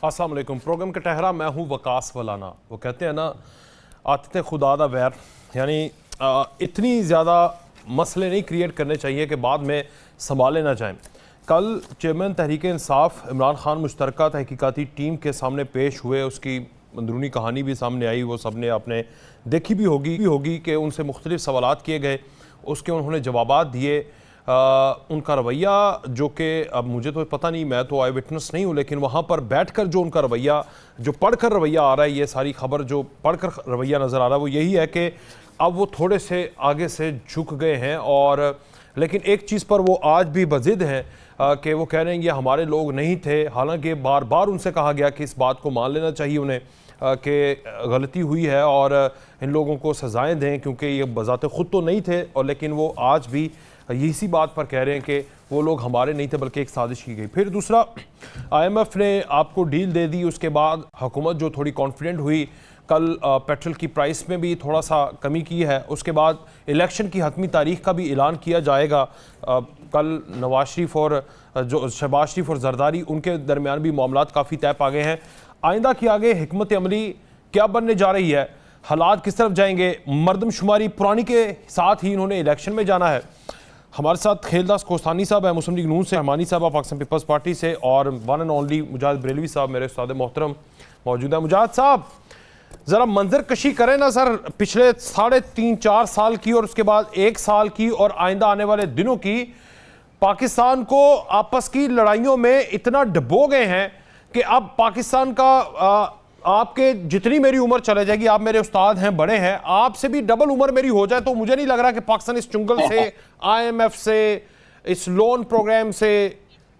अस्सलाम वालेकुम। प्रोग्राम का टहरा मैं हूँ वकास वलाना। वो कहते हैं ना, आते खुदा दा वैर, यानी इतनी ज़्यादा मसले नहीं क्रिएट करने चाहिए कि बाद में संभाले ना जाएं। कल चेयरमैन तहरीक इंसाफ इमरान खान मुश्तरका तहकीकाती टीम के सामने पेश हुए, उसकी अंदरूनी कहानी भी सामने आई, वो सब ने आपने देखी भी होगी कि उनसे मुख्तलिफ सवालात किए गए, उसके उन्होंने जवाबात दिए। उनका रवैया जो कि अब मुझे तो पता नहीं, मैं तो आई विटनेस नहीं हूँ, लेकिन वहाँ पर बैठकर जो उनका रवैया, जो पढ़कर रवैया आ रहा है, ये सारी खबर जो पढ़कर रवैया नज़र आ रहा है वो यही है कि अब वो थोड़े से आगे से झुक गए हैं। और लेकिन एक चीज़ पर वो आज भी बज़िद हैं कि वो कह रहे हैं ये हमारे लोग नहीं थे। हालांकि बार बार उनसे कहा गया कि इस बात को मान लेना चाहिए उन्हें कि गलती हुई है और इन लोगों को सज़ाएँ दें, क्योंकि ये बज़ाते ख़ुद तो नहीं थे। और लेकिन वो आज भी इसी बात पर कह रहे हैं कि वो लोग हमारे नहीं थे बल्कि एक साजिश की गई। फिर दूसरा, IMF ने आपको डील दे दी, उसके बाद हुकूमत जो थोड़ी कॉन्फिडेंट हुई, कल पेट्रोल की प्राइस में भी थोड़ा सा कमी की है। उसके बाद इलेक्शन की हतमी तारीख का भी ऐलान किया जाएगा। कल नवाज शरीफ और जो शहबाज शरीफ और जरदारी, उनके दरमियान भी मामलात काफ़ी तय पा गए हैं। आइंदा की आगे हिकमत अमली क्या बनने जा रही है, हालात किस तरफ जाएंगे, मरदमशुमारी पुरानी के साथ ही इन्होंने इलेक्शन में जाना है। हमारे साथ खेलदास कोस्तानी साहब हैं मुस्लिम लीग नून से, रहमानी साहब पाकिस्तान पीपल्स पार्टी से, और वन एंड ओनली मुजाहिद बरेलवी साहब मेरे उस्ताद मोहतरम मौजूद है। मुजाहिद साहब, ज़रा मंजर कशी करें ना सर, पिछले 3.5-4 साल की और उसके बाद 1 साल की और आइंदा आने वाले दिनों की। पाकिस्तान को आपस की लड़ाइयों में इतना डुबो गए हैं कि अब पाकिस्तान का आपके जितनी मेरी उम्र चले जाएगी, आप मेरे उस्ताद हैं, बड़े हैं, आपसे भी डबल उम्र मेरी हो जाए तो मुझे नहीं लग रहा कि पाकिस्तान इस चुंगल से, IMF से, इस लोन प्रोग्राम से,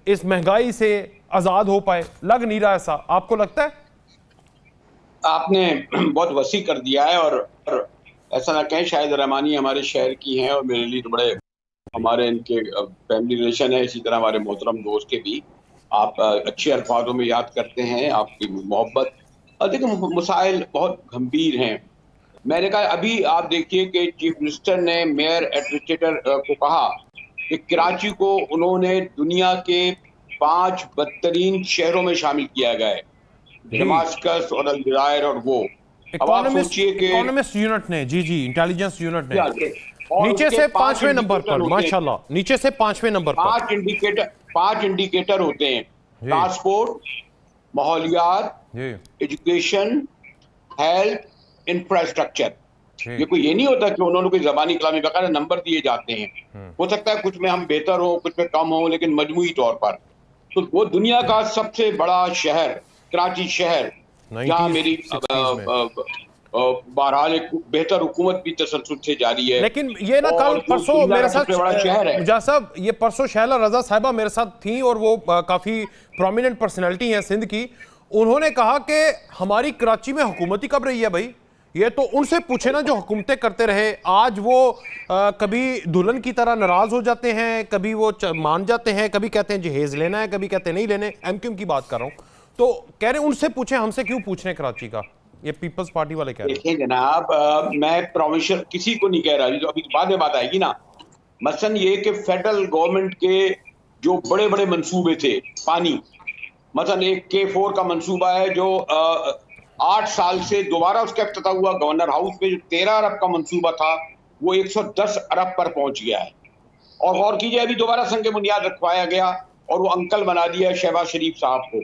इस महंगाई से आज़ाद हो पाए। लग नहीं रहा ऐसा, आपको लगता है? आपने बहुत वसी कर दिया है। और ऐसा ना कहें, शायद रहमानी हमारे शहर की हैं और मेरे लिए तो बड़े हमारे इनके फैमिली रिलेशन है, इसी तरह हमारे मोहतरम दोस्त के भी। आप अच्छे अल्फाजों में याद करते हैं, आपकी मोहब्बत। और देखिए, मसाइल बहुत गंभीर हैं। मैंने कहा, अभी आप देखिए कि चीफ मिनिस्टर ने मेयर एडमिनिस्ट्रेटर को कहा कि कराची को उन्होंने दुनिया के 5 बदतरीन शहरों में शामिल किया गया है, दमास्कस और अलजायर और वो। अब आप सोचिए कि इकोनॉमिस्ट यूनिट ने, जी इंटेलिजेंस यूनिट ने नीचे से 5वें नंबर पर, माशाल्लाह, नीचे से 5वें नंबर पर 5 इंडिकेटर होते हैं: ट्रांसपोर्ट, माहौलियात, एजुकेशन, हेल्थ, इंफ्रास्ट्रक्चर। ये कोई ये नहीं होता कि उन्होंने कोई ज़बानी कलामी बकायदा नंबर दिए जाते हैं। हो सकता है कुछ में हम बेहतर हो, कुछ में कम हो, लेकिन मजमूई तौर पर तो वो दुनिया का सबसे बड़ा शहर कराची शहर, जहाँ मेरी बहरहाल एक बेहतर हुकूमत भी तसल्सल से जारी है। लेकिन ये ना कल परसों मेरे साथ मुजाहिद साहब, ये परसों शैला रजा साहिबा मेरे साथ थी और वो काफ़ी प्रोमिनेंट पर्सनैलिटी हैं सिंध की। उन्होंने कहा कि हमारी कराची में हुकूमत ही कब रही है भाई, ये तो उनसे पूछे ना जो हुकूमतें करते रहे। आज वो कभी दुल्हन की तरह नाराज हो जाते हैं, कभी वो मान जाते हैं, कभी कहते हैं जहेज लेना है, कभी कहते हैं नहीं लेने। MQM की बात कर रहा हूँ, तो कह रहे हैं उनसे पूछे, हमसे क्यों पूछ रहे हैं कराची का। ये पीपल्स पार्टी वाले कह रहे हैं। देखिए जनाब, मैं प्रोविंशियल किसी को नहीं कह रहा, जो अभी बाद में बात आएगी ना। मसलन ये कि फेडरल गवर्नमेंट के जो बड़े बड़े मंसूबे थे, पानी, मसलन एक K4 का मंसूबा है जो 8 साल से दोबारा उसका इफ्तिताह हुआ गवर्नर हाउस में, जो 13 अरब का मंसूबा था वो 110 अरब पर पहुंच गया है। और गौर कीजिए, अभी दोबारा संग बुनियाद रखवाया गया और वो अंकल बना दिया शहबाज शरीफ साहब को।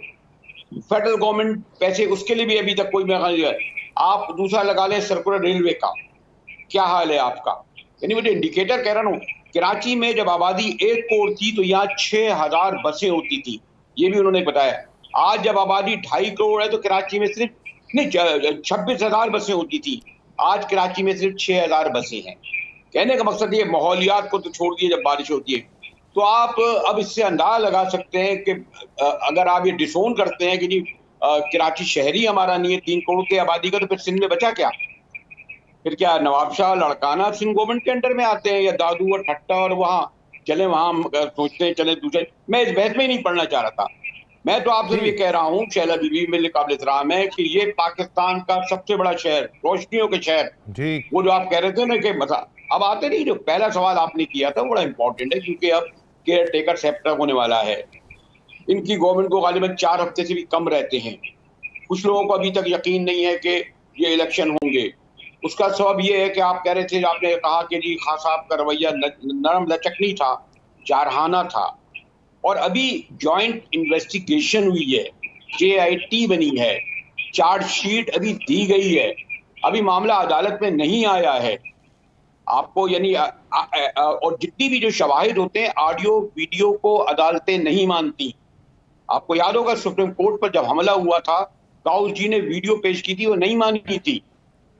फेडरल गवर्नमेंट पैसे उसके लिए भी अभी तक कोई मैकेनिज्म है। आप दूसरा लगा लें सर्कुलर रेलवे का, क्या हाल है आपका। यानी मुझे इंडिकेटर कह रहा हूँ, कराची में जब आबादी 1 करोड़ थी तो यहाँ 6000 बसें होती थी, ये भी उन्होंने बताया। आज जब आबादी 2.5 करोड़ है तो कराची में सिर्फ 26,000 बसें होती थी, आज कराची में सिर्फ 6000 बसें हैं। कहने का मकसद ये, माहौलियात को तो छोड़ दिए, जब बारिश होती है तो आप अब इससे अंदाजा लगा सकते हैं कि अगर आप ये डिसोन करते हैं कि जी कराची शहरी हमारा नहीं है 3 करोड़ की आबादी का, तो फिर सिंध में बचा क्या? फिर क्या नवाब शाह लड़काना सिंध गवर्नमेंट के अंडर में आते हैं, या दादू और ठट्टा और वहाँ चले, वहाँ सोचते हैं चले दूसरे। मैं इस बहस में ही नहीं पढ़ना चाह रहा था। मैं तो आपसे ये कह रहा हूँ, शैला बीबी मेरे काबिल एहतराम है कि ये पाकिस्तान का सबसे बड़ा शहर, रोशनियों के शहर, वो जो आप कह रहे थे ना कि मतलब अब आते नहीं, जो पहला सवाल आपने किया था बड़ा इंपॉर्टेंट है, क्योंकि अब केयर टेकर सेप्टर होने वाला है। इनकी गवर्नमेंट को गालिबन 4 हफ्ते से भी कम रहते हैं। कुछ लोगों को अभी तक यकीन नहीं है कि ये इलेक्शन होंगे। उसका सबब ये है कि आप कह रहे थे, आपने कहा कि जी खान साहब का रवैया नरम लचक नहीं था, जारहाना था। और अभी जॉइंट इन्वेस्टिगेशन हुई है, JIT बनी है, चार्जशीट अभी दी गई है, अभी मामला अदालत में नहीं आया है। आपको यानी और जितनी भी जो शवाहिद होते हैं, ऑडियो वीडियो को अदालतें नहीं मानती। आपको याद होगा सुप्रीम कोर्ट पर जब हमला हुआ था, काउस जी ने वीडियो पेश की थी, वो नहीं मानी थी।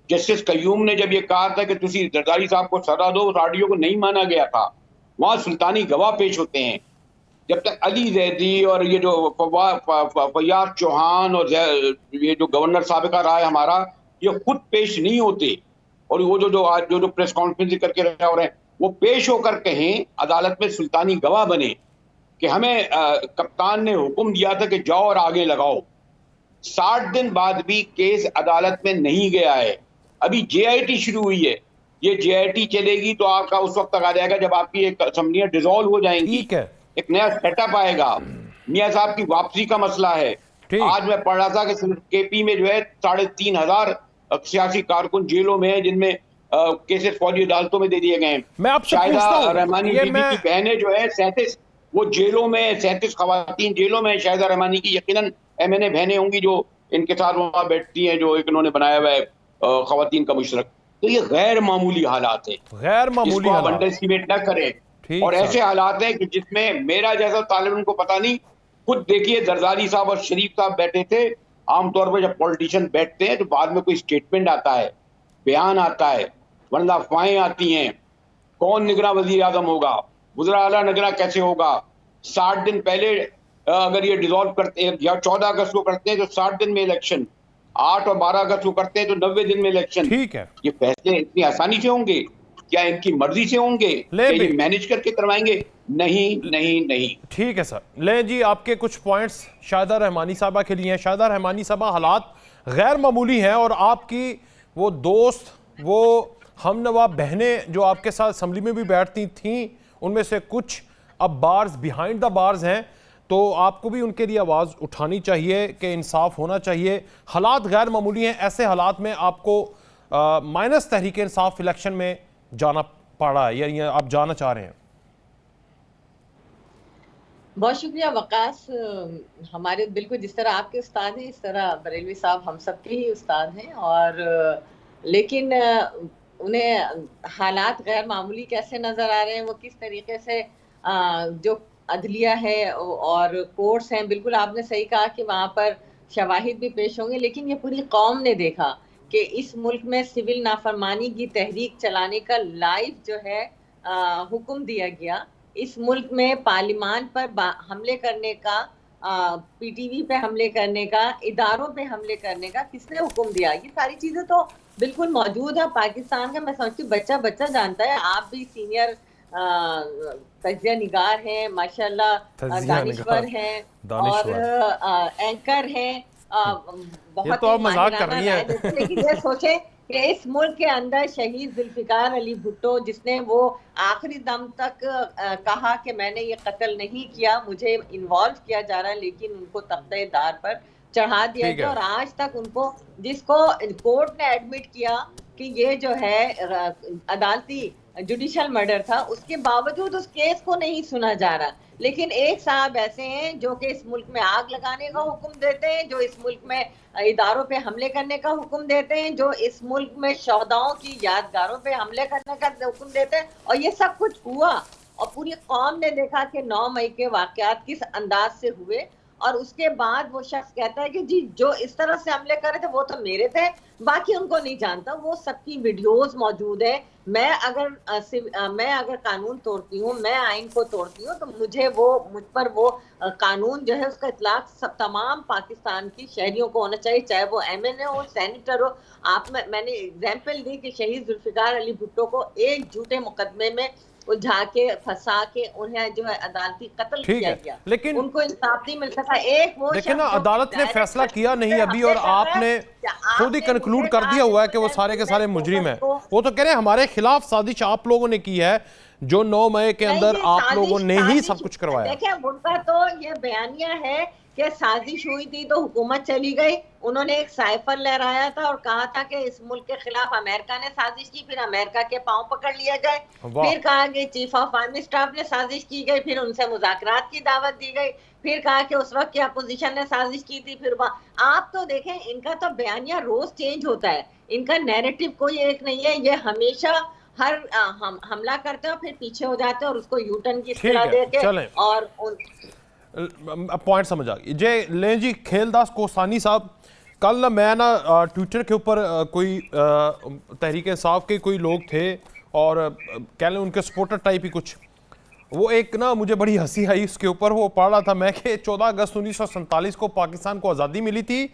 जस्टिस कयूम ने जब ये कहा था कि तुसी जरदारी साहब को सजा दो, उस ऑडियो को नहीं माना गया था। वहां सुल्तानी गवाह पेश होते हैं। जब तक अली जैदी और ये जो फैयाज चौहान और ये जो गवर्नर साबिका रहा है हमारा, ये खुद पेश नहीं होते, और वो जो आज जो प्रेस कॉन्फ्रेंस करके रहे हो रहे हैं, वो पेश होकर कहें अदालत में, सुल्तानी गवाह बने कि हमें कप्तान ने हुक्म दिया था कि जाओ और आगे लगाओ। 60 दिन बाद भी केस अदालत में नहीं गया है। अभी JIT शुरू हुई है। ये JIT चलेगी तो आपका उस वक्त तक आ जाएगा जब आपकी एक असेंबलियां डिसॉल्व हो जाएंगी, ठीक है, एक नया सेटअप आएगा। मियां साहब की वापसी का मसला है। आज मैं पढ़ रहा था कि सिर्फ KP में जो है 3,500 सियासी कारकुन जेलों में है, जिनमें केसेस फौजी अदालतों में दे दिए गए हैं। मैं आपसे शाहिदा पूछता रहमानी हूं, बीबी की बहनें जो है 37, वो जेलों में, 37 खवातीन जेलों में। शाहिदा रहमानी की यकीनन MNA बहनें होंगी जो इनके साथ वहां बैठती हैं, जो एक इन्होंने बनाया हुआ है खवातीन का मुशरक। तो ये गैर मामूली हालात है, गैर मामूली इसको आप हालात, अंडर एस्टिमेट ना करें। और ऐसे हालात हैं कि जिसमें मेरा जैसा तालिब उनको पता नहीं। खुद देखिए, जरदारी साहब और शरीफ साहब बैठे थे। आमतौर पर जब पॉलिटिशियन बैठते हैं तो बाद में कोई स्टेटमेंट आता है, बयान आता है, वरना अफवाहें आती हैं। कौन निगरां वजीर आजम होगा, वज़ीर आला निगरां कैसे होगा। 60 दिन पहले अगर ये डिसॉल्व करते हैं या 14 अगस्त को करते हैं तो 60 दिन में इलेक्शन, 8 और 12 अगस्त को करते हैं तो 90 दिन में इलेक्शन। ठीक है, ये फैसले इतनी आसानी से होंगे क्या? इनकी मर्जी से होंगे? क्या ये मैनेज करके करवाएंगे? नहीं नहीं नहीं। ठीक है सर। ले जी, आपके कुछ पॉइंट्स शाहिदा रहमानी साहबा के लिए हैं। शाहिदा रहमानी साहबा, हालात गैर मामूली हैं और आपकी वो दोस्त, वो हमनवा बहनें जो आपके साथ असम्बली में भी बैठती थीं, उनमें से कुछ अब बार्स, बिहाइंड द बार्स हैं, तो आपको भी उनके लिए आवाज़ उठानी चाहिए कि इंसाफ होना चाहिए। हालात गैर मामूली हैं। ऐसे हालात में आपको माइनस तहरीक इंसाफ इलेक्शन में जाना पड़ा है या आप जाना चाह रहे हैं? बहुत शुक्रिया वकास। हमारे बिल्कुल जिस तरह आपके उस्ताद हैं, इस तरह बरेलवी साहब हम सबके ही उस्ताद हैं। और लेकिन उन्हें हालात गैर मामूली कैसे नज़र आ रहे हैं, वो किस तरीके से जो अदलिया है और कोर्ट्स हैं, बिल्कुल आपने सही कहा कि वहाँ पर शवाहिद भी पेश होंगे। लेकिन ये पूरी कौम ने देखा कि इस मुल्क में सिविल नाफरमानी की तहरीक चलाने का लाइव जो है हुक्म दिया गया। इस मुल्क में पार्लियामान पर हमले करने का, PTV पे हमले करने का, इदारों पे हमले करने का किसने हुक्म दिया? ये सारी चीजें तो बिल्कुल मौजूद है पाकिस्तान का। मैं समझती हूँ बच्चा बच्चा जानता है। आप भी सीनियर तजिया निगार हैं, माशाल्लाह, दानिश्वर हैं और एंकर हैं। ये तो आप मजाक कर रही हैं। लेकिन ये सोचे कि इस मुल्क के अंदर शहीद जुल्फिकार अली भुट्टो, जिसने वो आखिरी दम तक कहा कि मैंने ये कत्ल नहीं किया, मुझे इन्वॉल्व किया जा रहा है, लेकिन उनको तख्ते-ए-दार पर चढ़ा दिया गया। और आज तक उनको, जिसको कोर्ट ने एडमिट किया कि ये जो है अदालती जुडिशल मर्डर था, उसके बावजूद उस केस को नहीं सुना जा रहा। लेकिन एक साहब ऐसे हैं जो कि इस मुल्क में आग लगाने का हुक्म देते हैं, जो इस मुल्क में इदारों पे हमले करने का हुक्म देते हैं, जो इस मुल्क में शहदाओं की यादगारों पे हमले करने का हुक्म देते हैं। और ये सब कुछ हुआ और पूरी कौम ने देखा कि 9 मई के वाकयात किस अंदाज से हुए। और उसके बाद वो शख्स कहता है कि जी जो इस तरह से हमले कर रहे थे वो तो मेरे थे, बाकी उनको नहीं जानता। वो सबकी वीडियोस मौजूद है। मैं अगर कानून तोड़ती हूँ, मैं आइन को तोड़ती हूँ, तो मुझ पर वो कानून जो है उसका इतलाक सब तमाम पाकिस्तान की शहरियों को होना चाहिए, चाहे वो MNA हो, सेनेटर हो। मैंने एग्जाम्पल दी कि शहीद जुल्फिकार अली भुट्टो को एक झूठे मुकदमे में उलझा के फंसा के उन्हें जो है अदालती कत्ल ठीक किया है, गया, लेकिन उनको इंसाफ नहीं मिल सका। एक वो लेकिन ना शख्स जो अदालत ने डायरेक्ट फैसला तरीके किया नहीं से अभी, हमले और कर रहा है, आपने या खुद ही आपने कंक्लूड मुझे कर कहा दिया कि हुआ है कि वो मैं सारे के सारे मुजरिम हैं। को वो तो कह रहे हैं हमारे खिलाफ साजिश आप लोगों ने की है, जो 9 मई के अंदर नहीं, आप लोगों ने ही साजिश सब कुछ करवाया। देखिए, उनका तो ये बयानिया है कि साजिश हुई थी तो हुकूमत चली गई। उन्होंने एक साइफर लहराया था और कहा था कि इस मुल्क के खिलाफ अमेरिका ने साजिश की, फिर अमेरिका के पांव पकड़ लिए गए, फिर कहा कि चीफ ऑफ आर्मी स्टाफ ने साजिश की गई, फिर उनसे मुज़ाकरात की दावत दी गई, फिर कहा कि उस वक्त की अपोजिशन ने साजिश की थी। फिर आप तो देखें, इनका तो बयानिया रोज चेंज होता है, इनका नैरेटिव कोई एक नहीं है। ये हमेशा हर हम हमला करते हैं और फिर पीछे हो जाते हैं और उसको यूटर्न की इस्तेमाल देके और पॉइंट समझ आ गई। जय ले जी, खेलदास कोसानी साहब, कल ना मैं ना ट्विटर के ऊपर कोई तहरीक इंसाफ के कोई लोग थे और कह लें उनके सपोर्टर टाइप ही कुछ, वो एक ना मुझे बड़ी हंसी आई उसके ऊपर। वो पढ़ रहा था मैं कि 14 अगस्त 1947 को पाकिस्तान को आज़ादी मिली थी।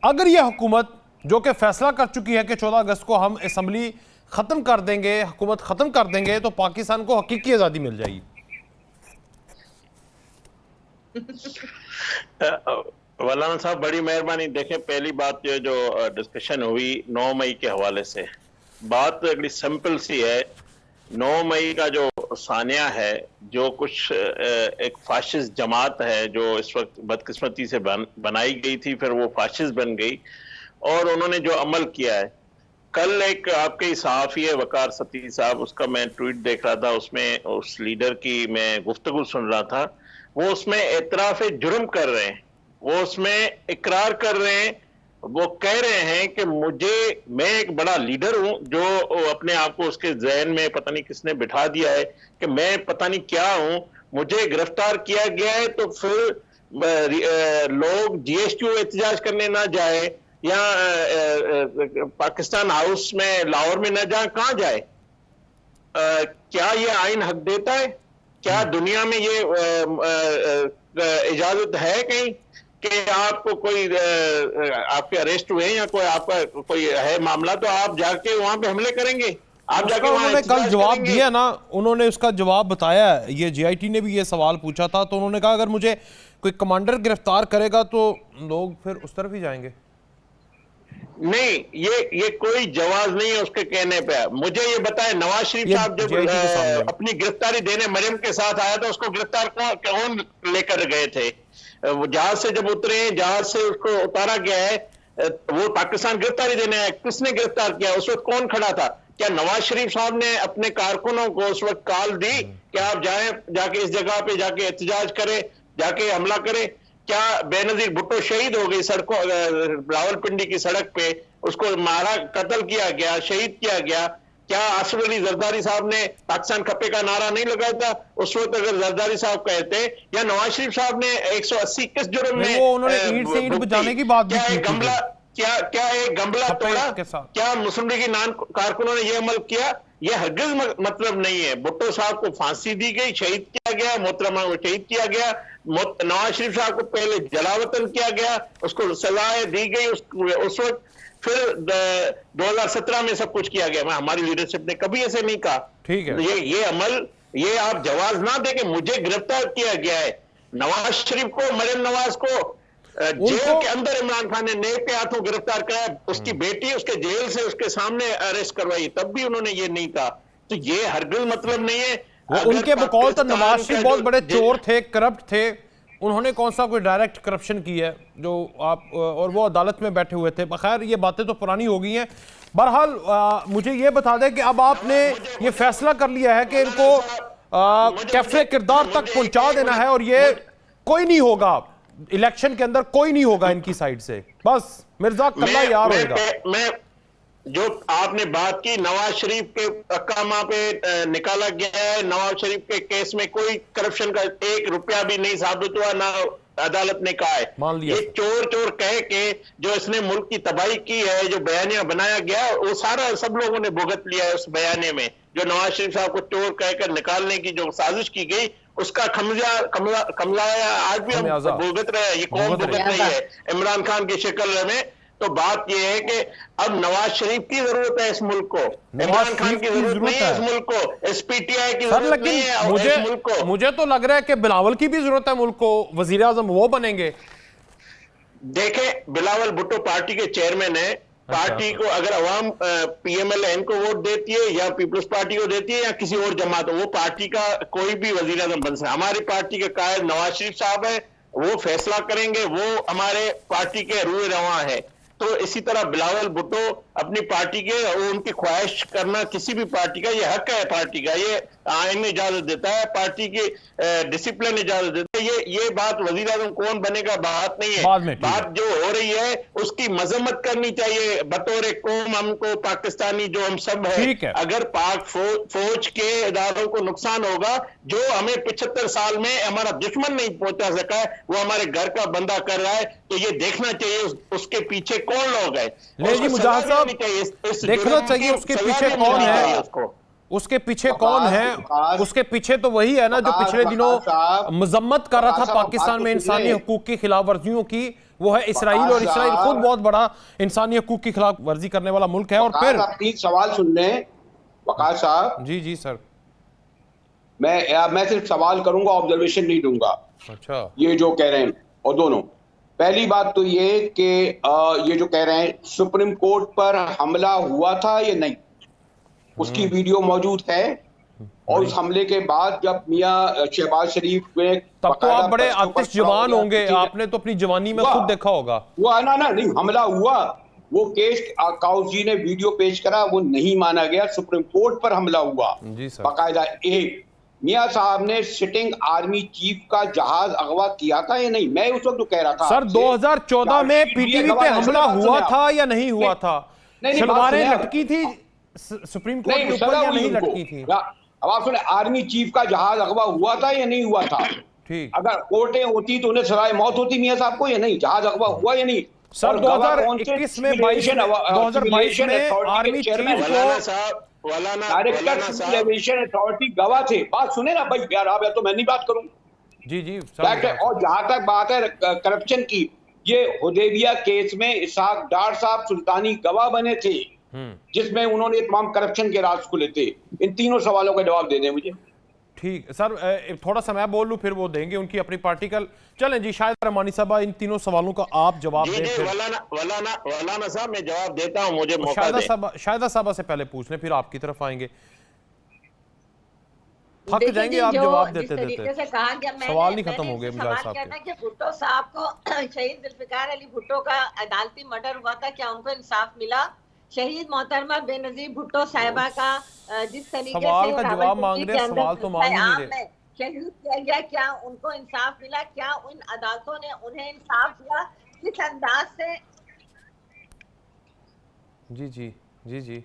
अगर यह हुकूमत जो कि फैसला कर चुकी है कि 14 अगस्त को हम असम्बली ख़त्म कर देंगे, हुकूमत ख़त्म कर देंगे, तो पाकिस्तान को हकीकी आज़ादी मिल जाएगी। वलाना साहब, बड़ी मेहरबानी। देखें, पहली बात जो डिस्कशन हुई 9 मई के हवाले से, बात बड़ी सिंपल सी है। 9 मई का जो सानिया है, जो कुछ एक फाशिस्ट जमात है जो इस वक्त बदकिस्मती से बनाई गई थी, फिर वो फाशिस्ट बन गई, और उन्होंने जो अमल किया है, कल एक आपके सहाफ़ी है वकार सती साहब, उसका मैं ट्वीट देख रहा था, उसमें उस लीडर की मैं गुफ्तगू सुन रहा था। वो उसमें एतराफ़ जुर्म कर रहे हैं, वो उसमें इकरार कर रहे हैं, वो कह रहे हैं कि मैं एक बड़ा लीडर हूं, जो अपने आप को उसके ज़हन में पता नहीं किसने बिठा दिया है कि मैं पता नहीं क्या हूं, मुझे गिरफ्तार किया गया है तो फिर लोग GSTO एहतजाज करने ना जाए या पाकिस्तान हाउस में लाहौर में ना जाए, कहां जाए? क्या ये आइन हक देता है? क्या दुनिया में ये इजाजत है कहीं कि आपको कोई आपके अरेस्ट हुए या कोई आपका कोई है मामला तो आप जाके वहां पे हमले करेंगे? आप जाके उन्होंने कल जवाब दिया ना, उन्होंने उसका जवाब बताया। ये JIT ने भी ये सवाल पूछा था, तो उन्होंने कहा अगर मुझे कोई कमांडर गिरफ्तार करेगा तो लोग फिर उस तरफ ही जाएंगे। नहीं, ये कोई जवाब नहीं है उसके कहने पे। मुझे ये बताएं, नवाज शरीफ साहब जब अपनी गिरफ्तारी देने मरियम के साथ आया था, उसको गिरफ्तार कौन लेकर गए थे? वो जहाज से जब उतरे, जहाज से उसको उतारा गया है, वो पाकिस्तान गिरफ्तारी देने आया, किसने गिरफ्तार किया? उस वक्त कौन खड़ा था? क्या नवाज शरीफ साहब ने अपने कारकुनों को उस वक्त कॉल दी कि आप जाके इस जगह पे जाके एहतजाज करें, जाके हमला करें? क्या बेनजीर भुट्टो शहीद हो गई सड़कों, रावलपिंडी की सड़क पे उसको मारा, कत्ल किया गया, शहीद किया गया? क्या आसिफ अली जरदारी साहब ने पाकिस्तान खपे का नारा नहीं लगाया था उस वक्त? अगर जरदारी साहब कहते, या नवाज शरीफ साहब ने 180 किस जुर्म में उन्होंने ईंट से ईंट बजाने की बात भी की थी। क्या एक गमला तोड़ा? क्या मुस्लिम लीग नान कारकुनों ने यह अमल किया? यह हरगिज मतलब नहीं है। भुट्टो साहब को फांसी दी गई, शहीद किया गया, मोहतरमा को शहीद किया गया, नवाज शरीफ साहब को पहले जलावतन किया गया, उसको सजाएं दी गई उस वक्त, फिर 2017 में सब कुछ किया गया। मैं हमारी लीडरशिप ने कभी ऐसे नहीं कहा। ठीक है, ये अमल, ये आप जवाब ना दे कि मुझे गिरफ्तार किया गया है। नवाज शरीफ को, मरियम नवाज को जेल के अंदर इमरान खान ने नेक के हाथों गिरफ्तार कराया, उसकी बेटी उसके जेल से उसके सामने अरेस्ट करवाई, तब भी उन्होंने ये नहीं कहा। तो ये हरगिज मतलब नहीं है। उनके बकौल तो नवाज शरीफ बहुत बड़े चोर थे, करप्ट थे, उन्होंने कौन सा कोई डायरेक्ट करप्शन की है जो आप, और वो अदालत में बैठे हुए थे। खैर ये बातें तो पुरानी हो गई हैं। बहरहाल मुझे ये बता दें कि अब आपने ये फैसला कर लिया है कि इनको कैफे किरदार तक पहुंचा देना है, और ये कोई नहीं होगा इलेक्शन के अंदर, कोई नहीं होगा इनकी साइड से, बस मिर्जा कल्ला यार होगा। मैं जो आपने बात की, नवाज शरीफ के अकामा पे निकाला गया है, नवाज शरीफ के केस में कोई करप्शन का 1 रुपया भी नहीं साबित हुआ, ना अदालत ने कहा है। मान लिया। ये चोर कह के जो इसने मुल्क की तबाही की है, जो बयानिया बनाया गया, वो सारा सब लोगों ने भुगत लिया है। उस बयाने में जो नवाज शरीफ साहब को चोर कहकर निकालने की जो साजिश की गई, उसका कमलाया आज भी हम भुगत रहे हैं, ये कौन भुगत रही है? इमरान खान की शक्ल में तो बात यह है कि अब नवाज शरीफ की जरूरत है इस मुल्क को, इमरान खान की जरूरत नहीं है इस मुल्क को, SPTI की सर जरूरत नहीं है इस मुल्क को। मुझे तो लग रहा है कि बिलावल की भी जरूरत है मुल्क को, वजीर आजम वो बनेंगे। देखें, बिलावल भुट्टो पार्टी के चेयरमैन है, पार्टी को अगर अवाम PMLN को वोट देती है या पीपल्स पार्टी को देती है या किसी और जमात, वो पार्टी का कोई भी वजीर आजम बन सकता है। हमारी पार्टी के कायद नवाज शरीफ साहब है, वो फैसला करेंगे, वो हमारे पार्टी के रूए रवा है। तो इसी तरह बिलावल भुट्टो अपनी पार्टी के, उनकी ख्वाहिश करना किसी भी पार्टी का ये हक है, पार्टी का ये आईन इजाजत देता है, पार्टी की डिसिप्लिन इजाजत देता है। ये बात वजीर आजम कौन बनेगा बात नहीं है, बात जो हो रही है उसकी मजम्मत करनी चाहिए बतौर कौम, हमको पाकिस्तानी जो हम सब है। अगर पाक फौज के इदारों को नुकसान होगा, जो हमें 75 साल में हमारा दुश्मन नहीं पहुंचा सका है, वो हमारे घर का बंदा कर रहा है, तो ये देखना चाहिए उसके पीछे कौन लोग है। जी मुजाहिद साहब, देखना चाहिए उसके पीछे कौन है, उसके पीछे कौन है, उसके पीछे तो वही है ना जो पिछले दिनों मजम्मत कर रहा था पाकिस्तान में इंसानी हकूक की खिलाफ वर्जियों की, वो है इसराइल। और इसराइल खुद बहुत बड़ा इंसानी हकूक की खिलाफ वर्जी करने वाला मुल्क है। और फिर सवाल सुन लें वकार साहब। जी जी सर, मैं सिर्फ सवाल करूंगा, ऑब्जर्वेशन नहीं दूंगा। अच्छा, ये जो कह रहे हैं, और दोनों, पहली बात तो ये कि ये जो कह रहे हैं सुप्रीम कोर्ट पर हमला हुआ था या नहीं, उसकी वीडियो मौजूद है। और उस हमले के बाद जब मियां शहबाज शरीफ में, तब तो आप बड़े आतिश जवान होंगे, आपने तो अपनी जवानी में खुद देखा होगा। वो ना नहीं, हमला हुआ, वो केस काउस जी ने वीडियो पेश करा, वो नहीं माना गया, सुप्रीम कोर्ट पर हमला हुआ जी सर। बाकायदा एक मियां साहब ने सिटिंग आर्मी चीफ का जहाज अगवा किया था या नहीं? मैं उस वक्त जो कह रहा था सर 2014 में PTV पे हमला हुआ था या नहीं हुआ था? शलवारें लटकी थी सुप्रीम कोर्ट के ऊपर या नहीं लटकी थी? अब आप सुने, आर्मी चीफ का जहाज अगवा हुआ था या नहीं हुआ था? ठीक, अगर कोर्टें होती तो उन्हें सराय मौत होती मियां साहब को या नहीं? जहाज अगवा हुआ या नहीं? सर 2021 में 2022 में आर्मी चीफ को अथॉरिटी गवाह थे। बात सुने ना भाई यार, आप या तो मैं नहीं बात करूं। जी जी। और जहां तक बात है करप्शन की, ये हुदैबिया केस में इसहाक डार साहब सुल्तानी गवाह बने थे, जिसमें उन्होंने तमाम करप्शन के राज खुले थे। इन तीनों सवालों का जवाब दे दें मुझे। ठीक सर, थोड़ा सा मैं बोल लूं फिर वो देंगे उनकी अपनी पार्टी का। चलें जी, शायद रहमानी साहब इन तीनों सवालों का आप जवाब दें। वलाना साहब मैं जवाब देता हूं, मुझे मौका दें। शायदा साहब से पहले पूछ लें, फिर आपकी तरफ आएंगे। थक जाएंगे आप जवाब देते देते, सवाल नहीं खत्म हो गए मुजाहिद साहब के। भुट्टो साहब को शहीद जुल्फिकार अली भुट्टो का अदालती मर्डर हुआ था, क्या उनको इंसाफ मिला? शहीद मोहतरमा बेनजीर भुट्टो साहिबा का जिस तरीके सवाल का जवाब मांग रहे हैं, सवाल तो मांग ही नहीं रहे। शहीद किया गया, क्या उनको इंसाफ मिला? क्या उन अदालतों ने उन्हें इंसाफ दिया? किस अंदाज से? जी जी जी जी।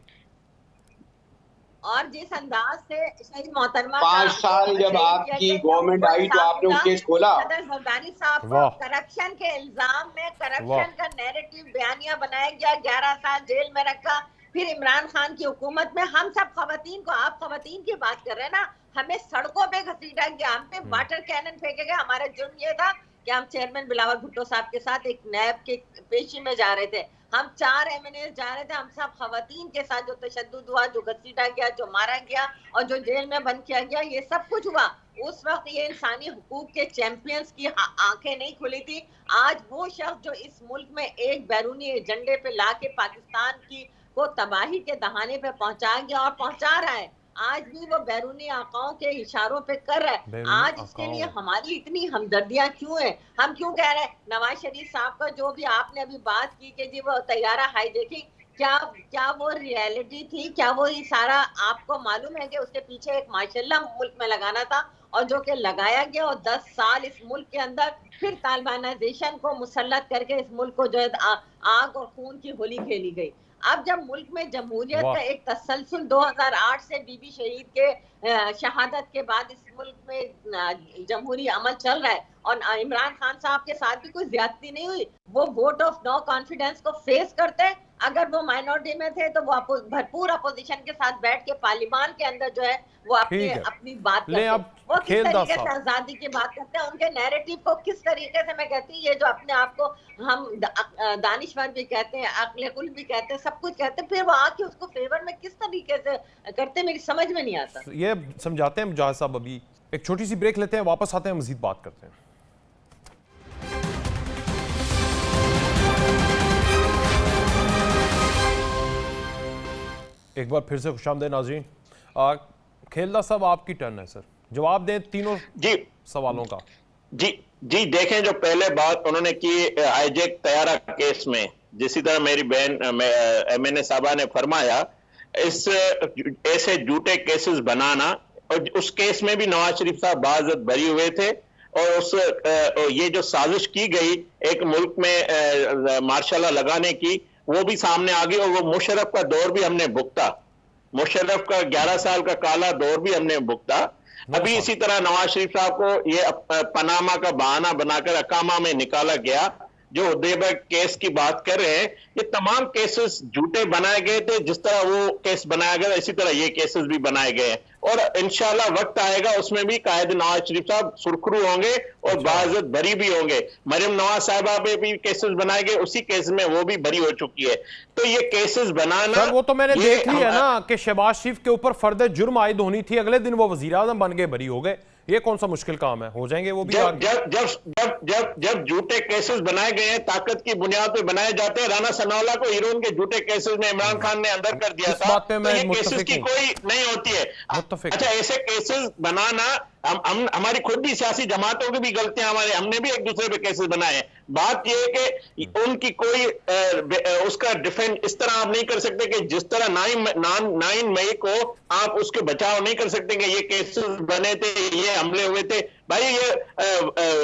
और जिस अंदाज से शहीद मोहतरमा 5 साल जब आपकी गवर्नमेंट आई तो आपने वो केस खोला। सदर जरदारी साहब को करप्शन के इल्जाम में करप्शन का नैरेटिव बयानिया बनाया गया, 11 साल जेल में रखा। फिर इमरान खान की हुकूमत में हम सब खवातीन को, आप खवातीन की बात कर रहे हैं ना, हमें सड़कों पे घसीटा गया, हम पे वाटर कैनन फेंके गए। हमारा जुर्म ये था कि हम चेयरमैन बिलावल भुट्टो साहब के साथ एक नैब के पेशी में जा रहे थे, हम 4 MNA जा रहे थे, हम सब खवातीन के साथ जो तशद्दुद हुआ, जो घसीटा गया, जो मारा गया और जो जेल में बंद किया गया, ये सब कुछ हुआ। उस वक्त ये इंसानी हुकूक के चैंपियंस की आंखें नहीं खुली थी। आज वो शख्स जो इस मुल्क में एक बैरूनी एजेंडे पे लाके पाकिस्तान की को तबाही के दहाने पे पहुंचा गया और पहुंचा रहा है, आज भी वो बैरूनी आकाओं के इशारों पे कर रहा है। आज इसके लिए हमारी इतनी हमदर्दियां क्यों है? हम क्यों कह रहे हैं नवाज शरीफ साहब का जो भी आपने अभी बात की कि जी वो तैयारा हाईजैकिंग, क्या वो रियलिटी थी? क्या वो ये सारा आपको मालूम है कि उसके पीछे एक माशाल्लाह मुल्क में लगाना था और जो कि लगाया गया, और 10 साल इस मुल्क के अंदर फिर तालिबानाइजेशन को मुसल्लत करके इस मुल्क को जो है आग और खून की होली खेली गई। अब जब मुल्क में जमहूरियत का एक तसलसल 2008 से बीबी शहीद के शहादत के बाद इस मुल्क में जमहूरी अमल चल रहा है और इमरान खान साहब के साथ भी कोई ज्यादती नहीं हुई, वो वोट ऑफ नो कॉन्फिडेंस को फेस करते अगर वो माइनॉरिटी में थे तो वो भरपूर अपोजिशन के साथ बैठ के पार्लियामान के अंदर जो है वो अपनी बात करते हैं। वो किस तरीके से आजादी की बात करते हैं, उनके नैरेटिव को किस तरीके से, मैं कहती हूँ ये जो अपने आप को हम दानिशवर भी कहते हैं, अक्ल कुल भी कहते हैं, सब कुछ कहते हैं, फिर वो आके उसको फेवर में किस तरीके से करते हैं, मेरी समझ में नहीं आता। ये समझाते हैं मुजाहिद साहब। अभी एक छोटी सी ब्रेक लेते हैं, वापस आते हैं, मजीद बात करते हैं। एक बार फिर से खुशामदीद नाज़रीन। खेलदा साहब आपकी टर्न है सर, जवाब दें तीनों जी सवालों का। जी देखें, जो पहले बात उन्होंने की हाईजैक तैयारा केस में, जिसी तरह मेरी बहन MNA साहबा ने फरमाया, इस ऐसे झूठे केसेस बनाना, और उस केस में भी नवाज शरीफ साहब बाज़त बरी हुए थे, और उस ये जो साजिश की गई एक मुल्क में मार्शल लॉ लगाने की, वो भी सामने आ गई, और वो मुशर्रफ का दौर भी हमने भुगता, मुशर्रफ का 11 साल का काला दौर भी हमने भुगता। अभी इसी तरह नवाज शरीफ साहब को ये पनामा का बहाना बनाकर अकामा में निकाला गया। जो हुदैबिया केस की बात कर रहे हैं, ये तमाम केसेस झूठे बनाए गए थे। जिस तरह वो केस बनाया गया इसी तरह ये केसेस भी बनाए गए हैं, और इंशाल्लाह वक्त आएगा उसमें भी कायद नवाज शरीफ साहब सुरखरू होंगे और बाज़त बरी भी होंगे। मरियम नवाज साहिबा पे भी केसेस बनाए गए, उसी केस में वो भी बरी हो चुकी है। तो ये केसेस बनाना सर, वो तो मैंने देख लिया ना कि शहबाज शरीफ के ऊपर फर्द जुर्म आयद होनी थी, अगले दिन वो वजीर आज़म बन गए, बरी हो गए। ये कौन सा मुश्किल काम है, हो जाएंगे वो भी। जब झूठे केसेस बनाए गए हैं, ताकत की बुनियाद पे बनाए जाते हैं। राना सनाउल्लाह को हीरोइन के झूठे केसेस में इमरान खान ने अंदर कर दिया था, तो ये केसेस की कोई नहीं होती है। अच्छा, ऐसे केसेस बनाना, हम हमारी खुद भी सियासी जमातों की भी गलतियां, हमने भी एक दूसरे पे केसेस बनाए। बात यह है कि उनकी कोई उसका डिफेंस इस तरह आप नहीं कर सकते कि जिस तरह 9 मई को आप उसके बचाव नहीं कर सकते कि ये केसेस बने थे, ये हमले हुए थे। भाई ये